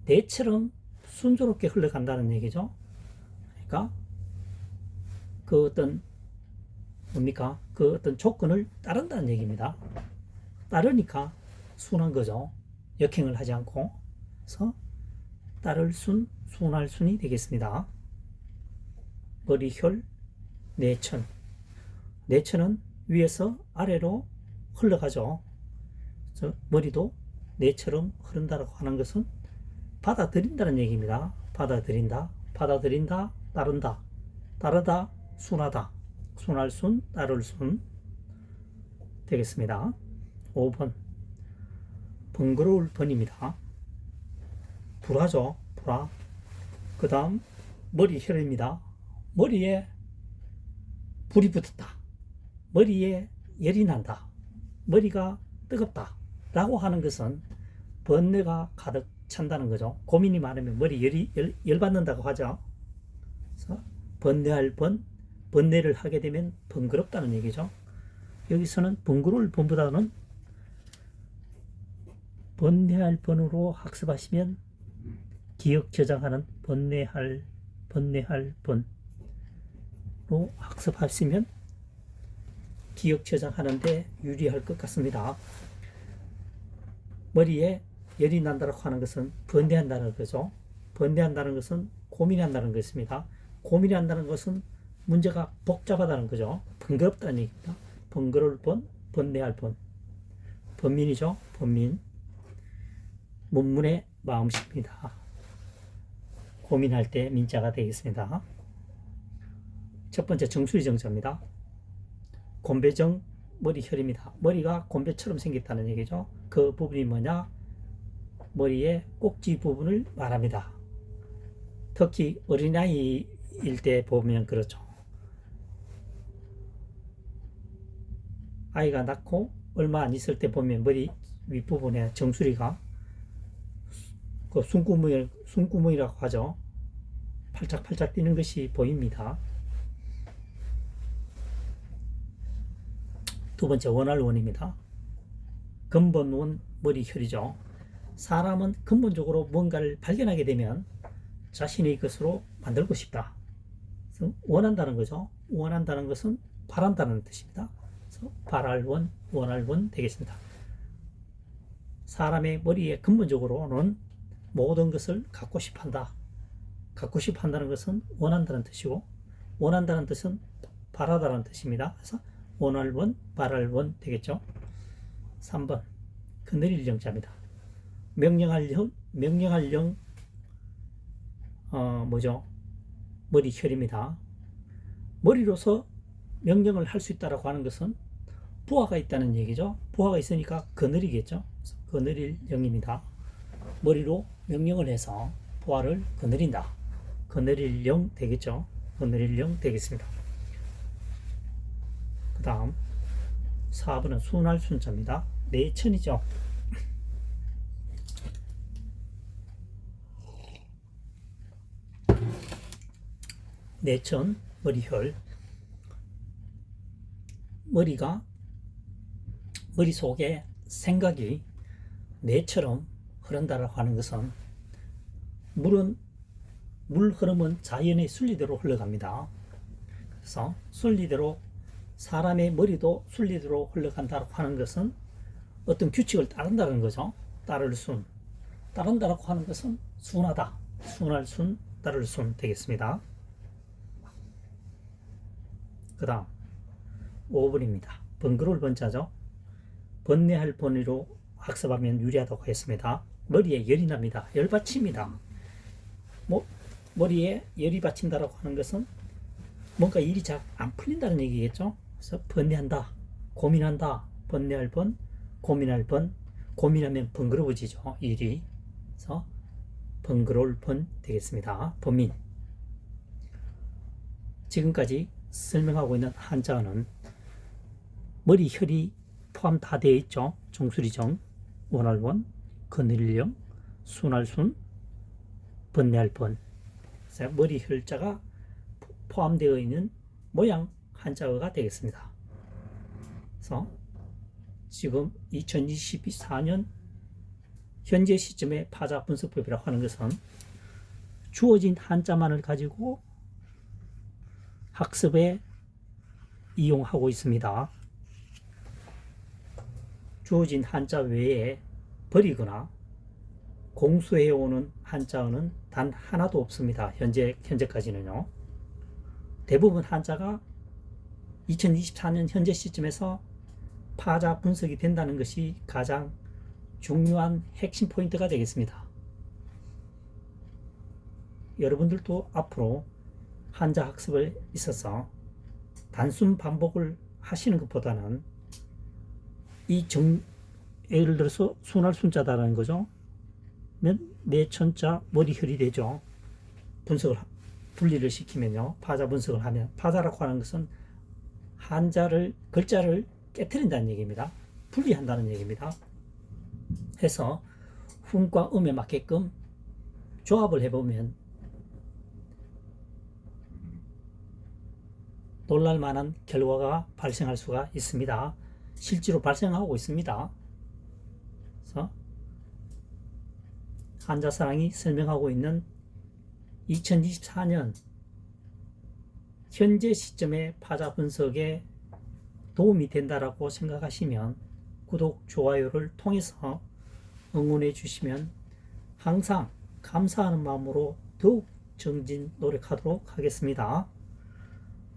뇌처럼 순조롭게 흘러간다는 얘기죠. 그러니까 그 어떤 뭡니까? 그 어떤 조건을 따른다는 얘기입니다. 따르니까 순한 거죠. 역행을 하지 않고. 그래서 따를 순, 순할 순이 되겠습니다. 머리혈, 내천. 내천은 위에서 아래로 흘러가죠. 그래서 머리도 뇌처럼 흐른다고 하는 것은 받아들인다는 얘기입니다. 받아들인다, 따른다, 따르다, 순하다, 순할 순, 따를 순 되겠습니다. 5번 번거로울 번입니다. 불화죠. 불화. 그 다음 머리혈입니다. 머리에 불이 붙었다. 머리에 열이 난다. 머리가 뜨겁다. 라고 하는 것은 번뇌가 가득 찬다는 거죠. 고민이 많으면 머리 열받는다고 하죠. 그래서 번뇌할 번, 번뇌를 하게 되면 번거롭다는 얘기죠. 여기서는 번거로울 번보다는 번뇌할 번으로 학습하시면 기억 저장하는 번뇌할 번으로 학습하시면 기억 저장하는데 유리할 것 같습니다. 머리에 열이 난다고 하는 것은 번뇌한다는 거죠. 번뇌한다는 것은 고민한다는 것입니다. 고민한다는 것은 문제가 복잡하다는 거죠. 번거롭다는 얘기입니다. 번거로울 번, 번뇌할 번. 번민이죠. 번민. 문문의 마음씨입니다. 고민할 때 민자가 되겠습니다. 첫 번째 정수리 정자입니다. 곤배정 머리혈입니다. 머리가 곤배처럼 생겼다는 얘기죠. 그 부분이 뭐냐? 머리의 꼭지 부분을 말합니다. 특히 어린아이일 때 보면 그렇죠. 아이가 낳고 얼마 안 있을 때 보면 머리 윗부분에 정수리가 그 숨구멍이라고 하죠. 팔짝팔짝 뛰는 것이 보입니다. 두 번째 원활원입니다. 근본원 머리혈이죠. 사람은 근본적으로 뭔가를 발견하게 되면 자신의 것으로 만들고 싶다. 원한다는 거죠. 원한다는 것은 바란다는 뜻입니다. 그래서 발할원, 원할원 되겠습니다. 사람의 머리에 근본적으로는 모든 것을 갖고 싶어 한다. 갖고 싶어 한다는 것은 원한다는 뜻이고, 원한다는 뜻은 바라다는 뜻입니다. 그래서 원할원, 발할원 되겠죠. 3번 그늘일 영자입니다. 명령할 영 머리혈입니다. 머리로서 명령을 할 수 있다라고 하는 것은 부하가 있다는 얘기죠. 부하가 있으니까 그늘이겠죠. 그늘일 영입니다. 머리로 명령을 해서 부하를 거느린다. 거느릴 영 되겠죠. 거느릴 영 되겠습니다. 그 다음 4번은 순할 순자입니다. 내천이죠. 내천 머리혈. 머릿속에 생각이 뇌처럼 흐른다라고 하는 것은 물 흐름은 자연의 순리대로 흘러갑니다. 그래서 순리대로 사람의 머리도 순리대로 흘러간다고 하는 것은 어떤 규칙을 따른다는 거죠. 따를 순. 따른다라고 하는 것은 순하다. 순할 순, 따를 순 되겠습니다. 그 다음 5번입니다. 번거로울 번자죠. 번뇌할 번으로 학습하면 유리하다고 했습니다. 머리에 열이 납니다. 열받칩니다. 머리에 열이 받친다라고 하는 것은 뭔가 일이 잘 안 풀린다는 얘기겠죠. 그래서 번뇌한다, 고민한다, 번뇌할 번, 고민할 번, 고민하면 번거로워지죠. 일이. 그래서 번거로울 번 되겠습니다. 번민. 지금까지 설명하고 있는 한자어는 머리 혈이 포함 다 되어 있죠. 정수리정, 원할원, 거느릴령, 순할순, 번뇌할 번. 머리 혈자가 포함되어 있는 모양 한자어가 되겠습니다. 그래서 지금 2024년 현재 시점의 파자 분석법이라고 하는 것은 주어진 한자만을 가지고 학습에 이용하고 있습니다. 주어진 한자 외에 버리거나 공수해오는 한자어는 단 하나도 없습니다. 현재까지는요. 대부분 한자가 2024년 현재 시점에서 파자 분석이 된다는 것이 가장 중요한 핵심 포인트가 되겠습니다. 여러분들도 앞으로 한자 학습을 있어서 단순 반복을 하시는 것보다는 예를 들어서 순할 순자다라는 거죠. 내천자 머리혈이 되죠. 분리를 시키면요. 파자 분석을 하면, 파자라고 하는 것은 글자를 깨트린다는 얘기입니다. 분리한다는 얘기입니다. 해서 훈과 음에 맞게끔 조합을 해보면 놀랄만한 결과가 발생할 수가 있습니다. 실제로 발생하고 있습니다. 그래서 한자사랑이 설명하고 있는 2024년 현재 시점의 파자 분석에 도움이 된다라고 생각하시면 구독, 좋아요를 통해서 응원해 주시면 항상 감사하는 마음으로 더욱 정진 노력하도록 하겠습니다.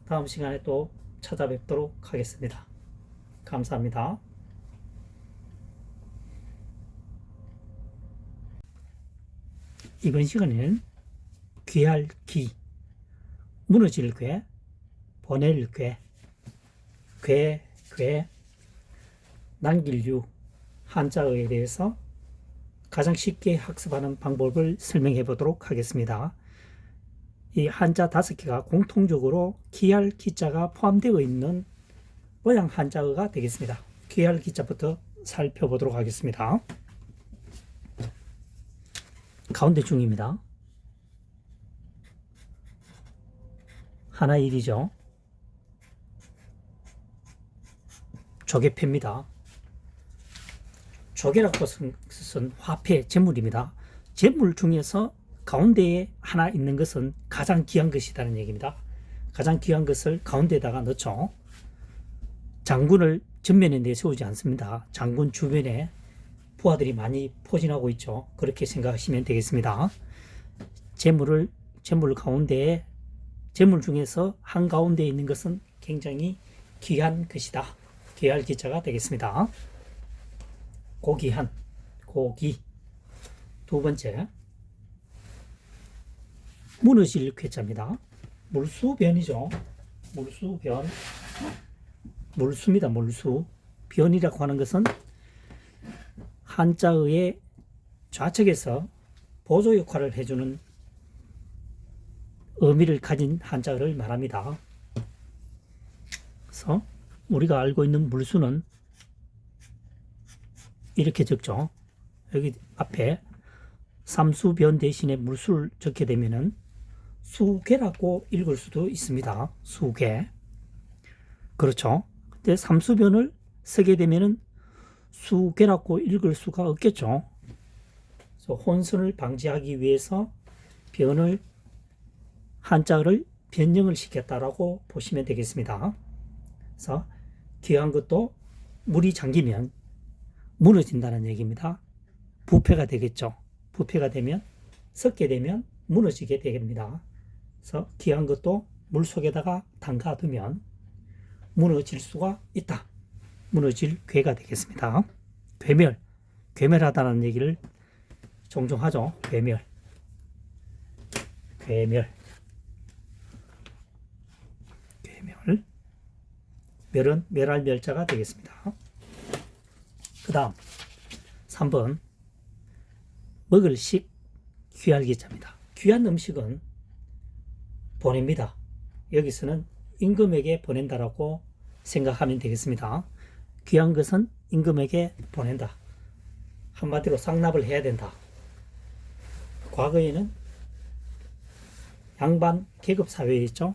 다음 시간에 또 찾아뵙도록 하겠습니다. 감사합니다. 이번 시간에는 귀할 기, 무너질 괴, 보낼 괴, 남길 유, 한자어에 대해서 가장 쉽게 학습하는 방법을 설명해 보도록 하겠습니다. 이 한자 5개가 공통적으로 귀할 기자가 포함되어 있는 모양 한자어가 되겠습니다. 귀할 기자부터 살펴보도록 하겠습니다. 가운데 중입니다. 하나 일이죠. 조개패입니다. 조개라고 것은 화폐, 재물입니다. 재물 중에서 가운데에 하나 있는 것은 가장 귀한 것이라는 얘기입니다. 가장 귀한 것을 가운데에다가 넣죠. 장군을 전면에 내세우지 않습니다. 장군 주변에 부하들이 많이 포진하고 있죠. 그렇게 생각하시면 되겠습니다. 재물 가운데에 재물 중에서 한가운데에 있는 것은 굉장히 귀한 것이다. 귀할 기자가 되겠습니다. 고귀한, 고기. 두 번째, 무너질 괴자입니다. 물수변이죠. 물수변. 물수입니다. 물수. 변이라고 하는 것은 한자의 좌측에서 보조 역할을 해주는 의미를 가진 한자를 말합니다. 그래서 우리가 알고 있는 물수는 이렇게 적죠. 여기 앞에 삼수변 대신에 물수를 적게 되면은 수괴라고 읽을 수도 있습니다. 수괴. 그렇죠. 근데 삼수변을 쓰게 되면은 수괴라고 읽을 수가 없겠죠. 그래서 혼선을 방지하기 위해서 변을 한자를 변형을 시켰다라고 보시면 되겠습니다. 그래서 귀한 것도 물이 잠기면 무너진다는 얘기입니다. 부패가 되겠죠. 부패가 되면 섞게 되면 무너지게 됩니다. 그래서 귀한 것도 물 속에다가 담가두면 무너질 수가 있다. 무너질 괴가 되겠습니다. 괴멸, 괴멸하다는 얘기를 종종 하죠. 괴멸, 괴멸, 괴멸. 멸은 멸할 멸자가 되겠습니다. 그 다음 3번 먹을 식 귀할 기자입니다. 귀한 음식은 보냅니다. 여기서는 임금에게 보낸다라고 생각하면 되겠습니다. 귀한 것은 임금에게 보낸다. 한마디로 상납을 해야 된다. 과거에는 양반 계급 사회였죠.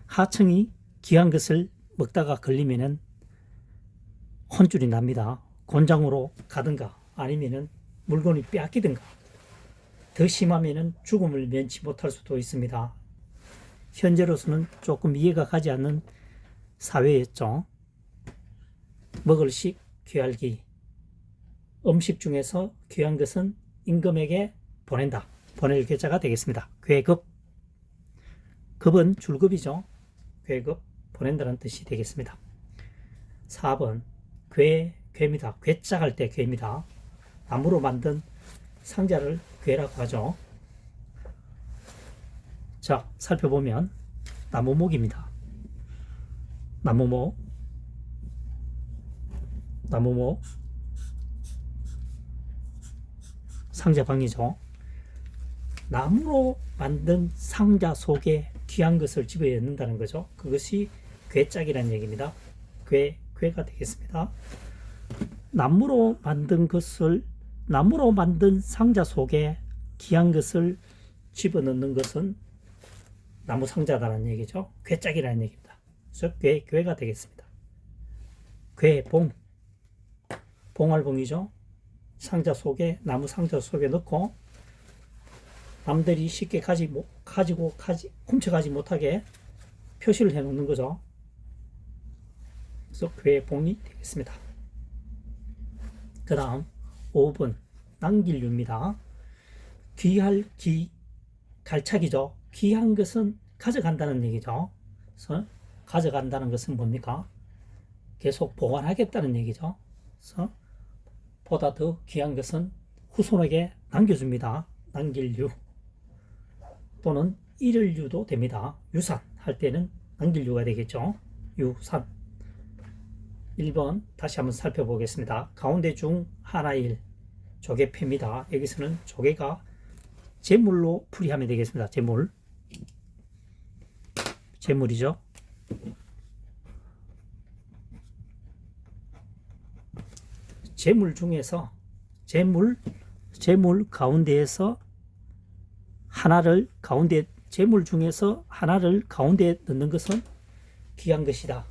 하층이 귀한 것을 먹다가 걸리면은 혼쭐이 납니다. 곤장으로 가든가 아니면은 물건이 빼앗기든가 더 심하면은 죽음을 면치 못할 수도 있습니다. 현재로서는 조금 이해가 가지 않는 사회였죠. 먹을 식 귀할 기. 음식 중에서 귀한 것은 임금에게 보낸다. 보낼 괴자가 되겠습니다. 괴급. 급은 줄급이죠. 괴급, 보낸다는 뜻이 되겠습니다. 4번 괴입니다. 괴짝할 때 괴입니다. 나무로 만든 상자를 괴라고 하죠. 자, 살펴보면 나무목입니다. 나무목 상자방이죠. 나무로 만든 상자 속에 귀한 것을 집어넣는다는 넣는다는 거죠. 그것이 괴짝이라는 얘기입니다. 괴가 되겠습니다. 나무로 만든 상자 속에 귀한 것을 집어넣는 것은 나무 상자다라는 얘기죠. 괴짝이라는 얘기입니다. 그래서 괴가 되겠습니다. 괴, 봉알봉이죠. 상자 속에, 나무 상자 속에 넣고 남들이 쉽게 훔쳐가지 못하게 표시를 해 놓는 거죠. 그래서 괴봉이 되겠습니다. 그 다음 5번 낭길류입니다. 갈착이죠. 귀한 것은 가져간다는 얘기죠. 그래서 가져간다는 것은 뭡니까? 계속 보관하겠다는 얘기죠. 그래서 보다 더 귀한 것은 후손에게 남겨줍니다. 낭길류 또는 잃을류도 됩니다. 유산 할 때는 낭길류가 되겠죠. 유산. 1번 다시 한번 살펴보겠습니다. 가운데 중 하나일 조개패입니다. 여기서는 조개가 재물로 풀이하면 되겠습니다. 재물이죠. 재물 중에서 재물 가운데에서 재물 중에서 하나를 가운데에 넣는 것은 귀한 것이다.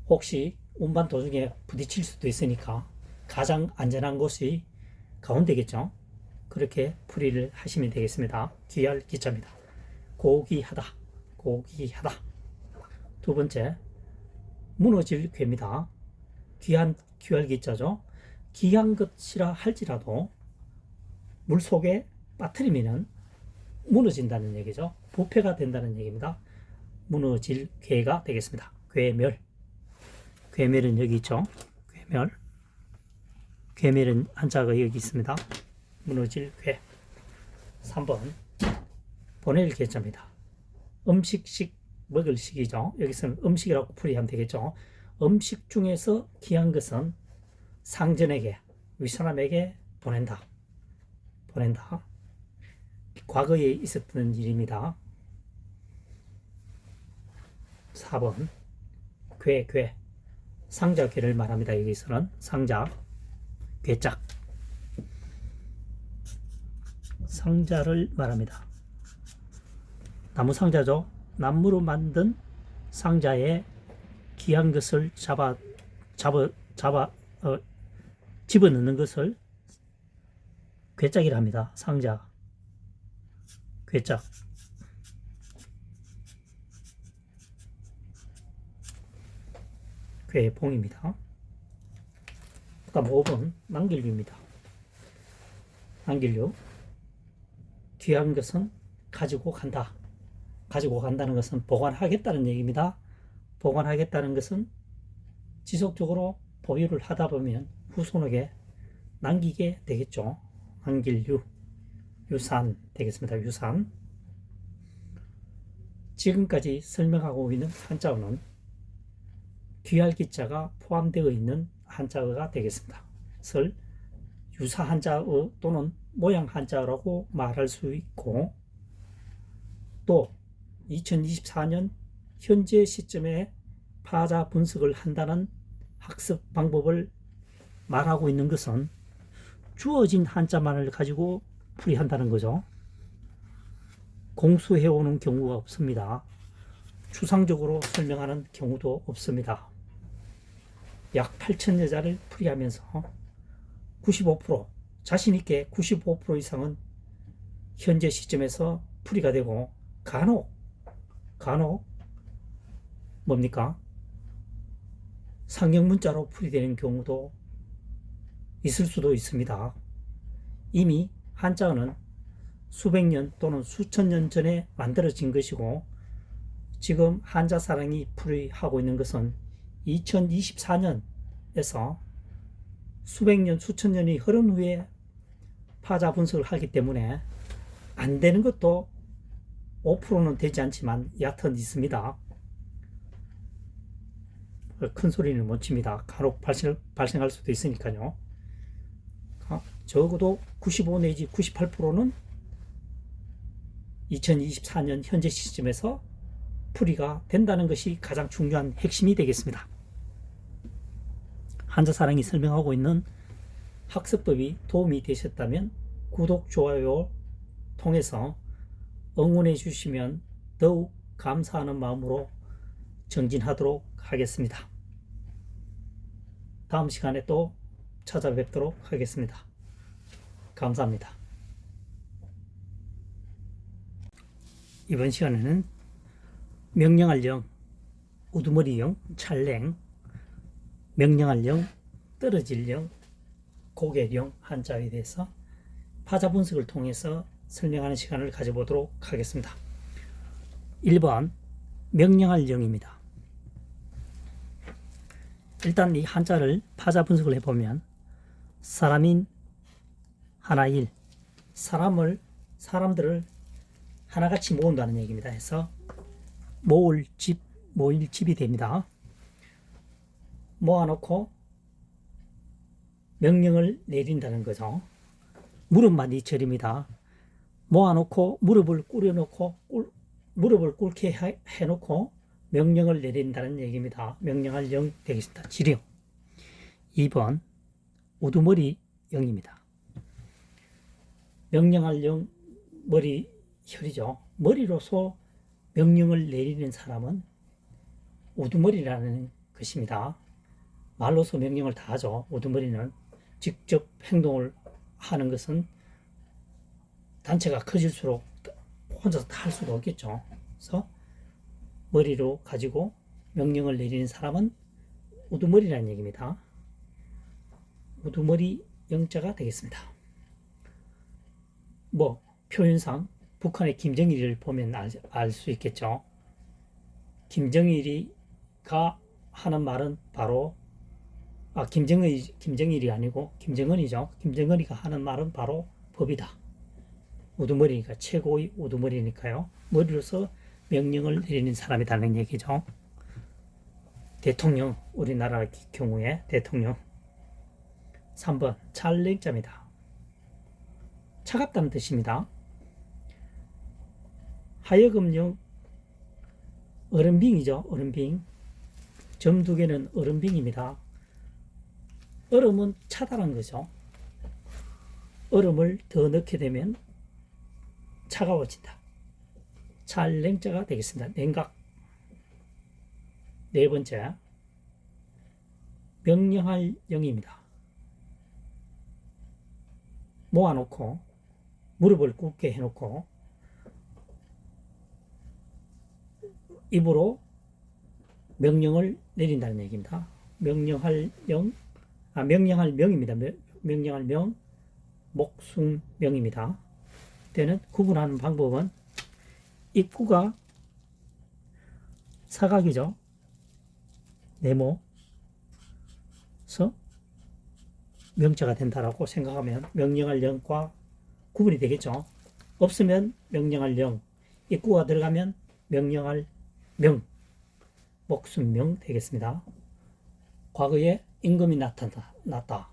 혹시 운반 도중에 부딪힐 수도 있으니까 가장 안전한 곳이 가운데겠죠. 그렇게 풀이를 하시면 되겠습니다. 귀할 기자입니다. 고귀하다. 두 번째 무너질 괴입니다. 귀할 기자죠. 귀한 것이라 할지라도 물 속에 빠뜨리면 무너진다는 얘기죠. 부패가 된다는 얘기입니다. 무너질 괴가 되겠습니다. 괴멸은 여기 있죠. 괴멸은 한자가 여기 있습니다. 무너질 괴. 3번 보낼 계자입니다. 음식식 먹을 식이죠. 여기서는 음식이라고 풀이하면 되겠죠. 음식 중에서 귀한 것은 상전에게, 윗사람에게 보낸다. 과거에 있었던 일입니다. 4번 괴. 상자 괴를 말합니다. 여기서는 상자, 괴짝. 상자를 말합니다. 나무 상자죠. 나무로 만든 상자에 귀한 것을 집어넣는 것을 괴짝이라 합니다. 상자, 괴짝. 괴봉입니다. 그 다음 5번 낭길류입니다. 낭길류. 귀한 것은 가지고 간다는 것은 보관하겠다는 얘기입니다. 보관하겠다는 것은 지속적으로 보유를 하다 보면 후손에게 남기게 되겠죠. 낭길류. 유산 되겠습니다. 유산. 지금까지 설명하고 있는 한자어는 귀할 기자가 포함되어 있는 한자어가 되겠습니다. 그래서 유사 한자어 또는 모양 한자어라고 말할 수 있고, 또 2024년 현재 시점에 파자 분석을 한다는 학습 방법을 말하고 있는 것은 주어진 한자만을 가지고 풀이한다는 거죠. 공수해오는 경우가 없습니다. 추상적으로 설명하는 경우도 없습니다. 약 8,000여 자를 풀이하면서 95%, 자신있게 95% 이상은 현재 시점에서 풀이가 되고, 간혹 뭡니까? 상형 문자로 풀이되는 경우도 있을 수도 있습니다. 이미 한자어는 수백 년 또는 수천 년 전에 만들어진 것이고, 지금 한자사랑이 풀이하고 있는 것은 2024년에서 수백 년, 수천 년이 흐른 후에 파자 분석을 하기 때문에 안 되는 것도 5%는 되지 않지만 얕은 있습니다. 큰 소리는 못 칩니다. 간혹 발생할 수도 있으니까요. 적어도 95 내지 98%는 2024년 현재 시점에서 풀이가 된다는 것이 가장 중요한 핵심이 되겠습니다. 한자사랑이 설명하고 있는 학습법이 도움이 되셨다면 구독, 좋아요 통해서 응원해 주시면 더욱 감사하는 마음으로 정진하도록 하겠습니다. 다음 시간에 또 찾아뵙도록 하겠습니다. 감사합니다. 이번 시간에는 명령할 영, 우두머리 영, 찰랭, 명령할 영, 떨어질 영, 고개 영 한자에 대해서 파자 분석을 통해서 설명하는 시간을 가져보도록 하겠습니다. 1번 명령할 영입니다. 일단 이 한자를 파자 분석을 해보면 사람인 하나일, 사람들을 하나같이 모은다는 얘기입니다. 해서 모일 집이 됩니다. 모아놓고 명령을 내린다는 거죠. 무릎만 이철입니다. 모아놓고 무릎을 꿇게 해놓고 명령을 내린다는 얘기입니다. 명령할 영 되겠습니다. 지령. 2번 우두머리 영입니다. 명령할 영 머리 혈이죠. 머리로서 명령을 내리는 사람은 우두머리라는 것입니다. 말로서 명령을 다 하죠. 우두머리는 직접 행동을 하는 것은 단체가 커질수록 혼자서 다 할 수가 없겠죠. 그래서 머리로 가지고 명령을 내리는 사람은 우두머리라는 얘기입니다. 우두머리 영자가 되겠습니다. 표현상 북한의 김정일을 보면 알 수 있겠죠. 김정일이가 하는 말은 바로 김정일이 아니고 김정은이죠. 김정은이가 하는 말은 바로 법이다. 우두머리니까 최고의 우두머리니까요. 머리로서 명령을 내리는 사람이라는 얘기죠. 대통령, 우리나라 경우에 대통령. 3번 찰랭자입니다. 차갑다는 뜻입니다. 하여금령 얼음빙이죠. 얼음빙. 점 두 개는 얼음빙입니다. 얼음은 차다란 거죠. 얼음을 더 넣게 되면 차가워진다. 찰랭자가 되겠습니다. 냉각. 4번째 명령할 영입니다. 모아놓고 무릎을 꿇게 해놓고 입으로 명령을 내린다는 얘기입니다. 명령할 명입니다. 명령할 명, 목숨명입니다. 때는 구분하는 방법은 입구가 사각이죠. 네모서 명자가 된다라고 생각하면 명령할 영과 구분이 되겠죠. 없으면 명령할 영, 입구가 들어가면 명령할 명, 목숨명 되겠습니다. 과거에 임금이 나타났다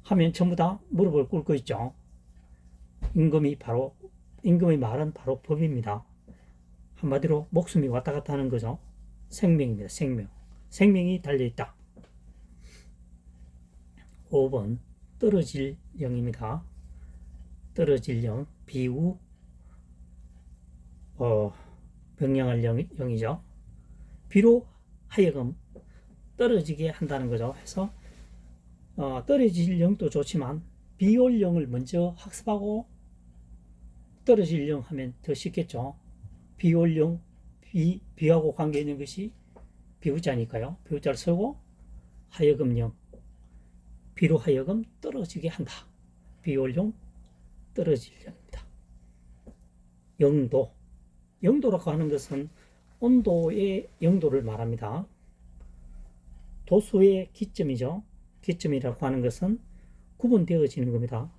하면 전부 다 무릎을 꿇고 있죠. 임금의 말은 바로 법입니다. 한마디로 목숨이 왔다 갔다 하는 거죠. 생명입니다. 생명이 달려있다. 5번 떨어질 영입니다. 떨어질 영, 비우 명령할 영이죠. 비로 하여금 떨어지게 한다는 거죠. 해서 떨어질 영도 좋지만 비올 영을 먼저 학습하고 떨어질 영 하면 더 쉽겠죠. 비올 영, 비하고 관계 있는 것이 비우자니까요. 비우자를 쓰고 하여금 영, 비로 하여금 떨어지게 한다. 비올 영, 떨어질 영입니다. 영도라고 하는 것은 온도의 영도를 말합니다. 도수의 기점이죠. 기점이라고 하는 것은 구분되어지는 겁니다.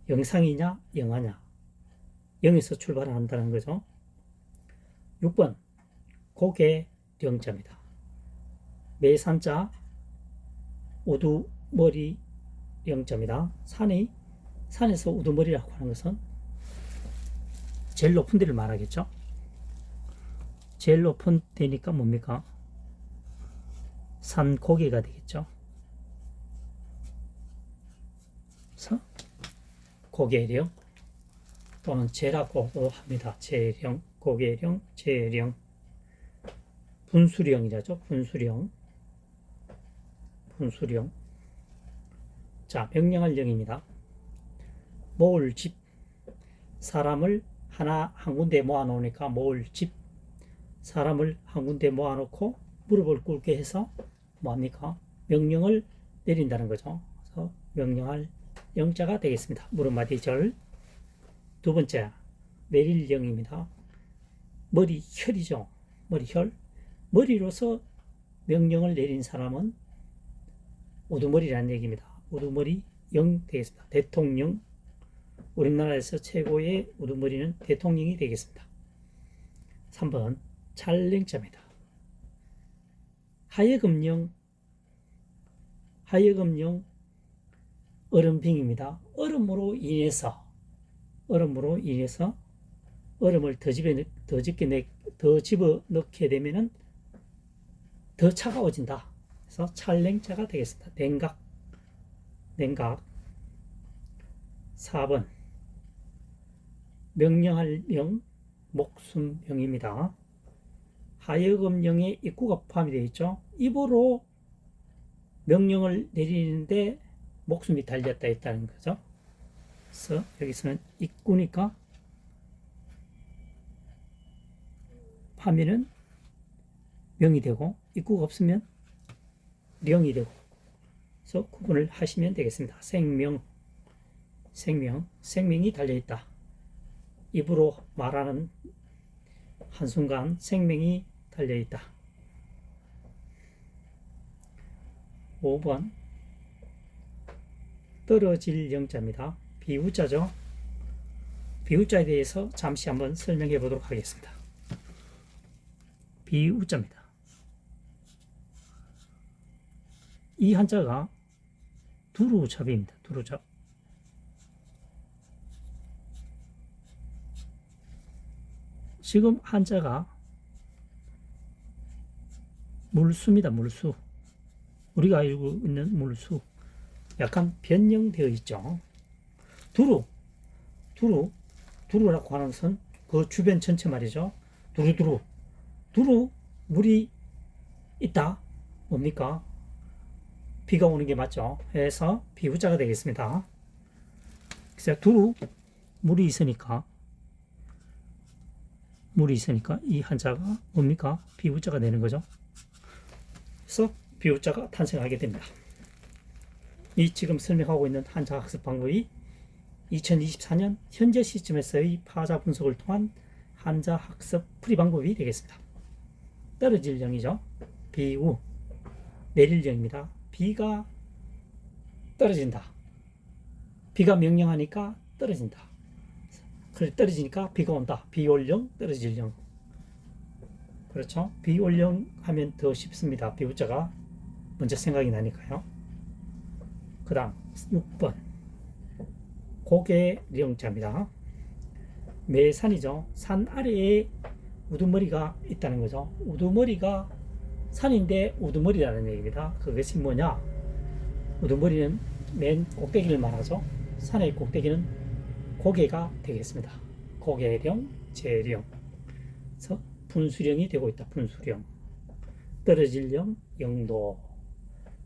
영상이냐 영하냐, 영에서 출발한다는 거죠. 6번 고개 영자입니다. 매산자 우두머리 영자입니다. 산에서 우두머리라고 하는 것은 제일 높은 데를 말하겠죠. 제일 높은 데니까 뭡니까? 산 고개가 되겠죠. 그래서 고개령 또는 제라고도 합니다. 제령. 고개령, 재령, 분수령이라죠. 분수령. 자, 명령할 령입니다. 모을 집. 사람을 한 군데 모아놓으니까 모을 집. 사람을 한 군데 모아놓고 무릎을 꿇게 해서 뭐합니까? 명령을 내린다는 거죠. 그래서 명령할 영자가 되겠습니다. 무릎마디 절. 두 번째, 내릴 영입니다. 머리 혈이죠. 머리 혈. 머리로서 명령을 내린 사람은 우두머리라는 얘기입니다. 우두머리 영 되겠습니다. 대통령. 우리나라에서 최고의 우두머리는 대통령이 되겠습니다. 3번 찰랭자입니다. 하여금령 얼음빙입니다. 얼음으로 인해서 얼음을 더 집어넣게 되면은 더 차가워진다. 그래서 찰랭자가 되겠습니다. 냉각. 4번 명령할 령, 목숨령입니다. 하여금령의 입구가 포함이 되어 있죠. 입으로 명령을 내리는데 목숨이 달렸다 했다는 거죠. 그래서 여기서는 입구니까 하면은 명이 되고 입구가 없으면 령이 되고, 그래서 구분을 하시면 되겠습니다. 생명이 달려있다. 입으로 말하는 한순간 생명이 달려있다. 5번 떨어질 영자입니다. 비우자죠. 비우자에 대해서 잠시 한번 설명해 보도록 하겠습니다. 비우자입니다. 이 한자가 두루잡입니다. 두루잡. 지금 한자가 물수입니다. 물수. 우리가 알고 있는 물수. 약간 변형되어 있죠. 두루라고 하는 것은 그 주변 전체 말이죠. 두루, 물이 있다. 뭡니까? 비가 오는 게 맞죠. 해서 비우자가 되겠습니다. 그래서 물이 있으니까 이 한자가 뭡니까? 비우자가 되는 거죠. 그래서 비우자가 탄생하게 됩니다. 이 지금 설명하고 있는 한자 학습 방법이 2024년 현재 시점에서의 파자 분석을 통한 한자 학습 풀이 방법이 되겠습니다. 떨어질 영이죠. 비우. 내릴 영입니다. 비가 떨어진다. 비가 명령하니까 떨어진다. 그래, 떨어지니까 비가 온다. 비 올 영, 떨어질 영. 그렇죠? 비 올 영 하면 더 쉽습니다. 비우자가 먼저 생각이 나니까요. 그 다음 6번 고개령자입니다. 매산이죠. 산 아래에 우두머리가 있다는 거죠. 우두머리가 산인데 우두머리라는 얘기입니다. 그것이 뭐냐? 우두머리는 맨 꼭대기를 말하죠. 산의 꼭대기는 고개가 되겠습니다. 고개령, 재령. 그래서 분수령이 되고 있다. 분수령. 떨어질 령, 영도.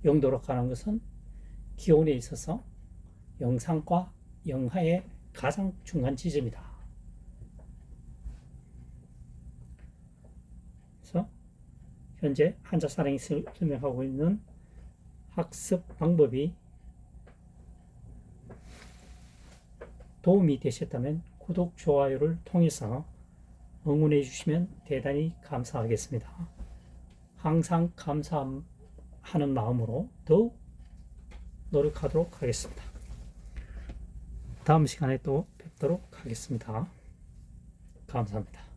영도로 가는 것은 기온에 있어서 영상과 영하의 가장 중간 지점이다. 그래서 현재 한자 사랑이 설명하고 있는 학습 방법이 도움이 되셨다면 구독, 좋아요를 통해서 응원해 주시면 대단히 감사하겠습니다. 항상 감사하는 마음으로 더욱 노력하도록 하겠습니다. 다음 시간에 또 뵙도록 하겠습니다. 감사합니다.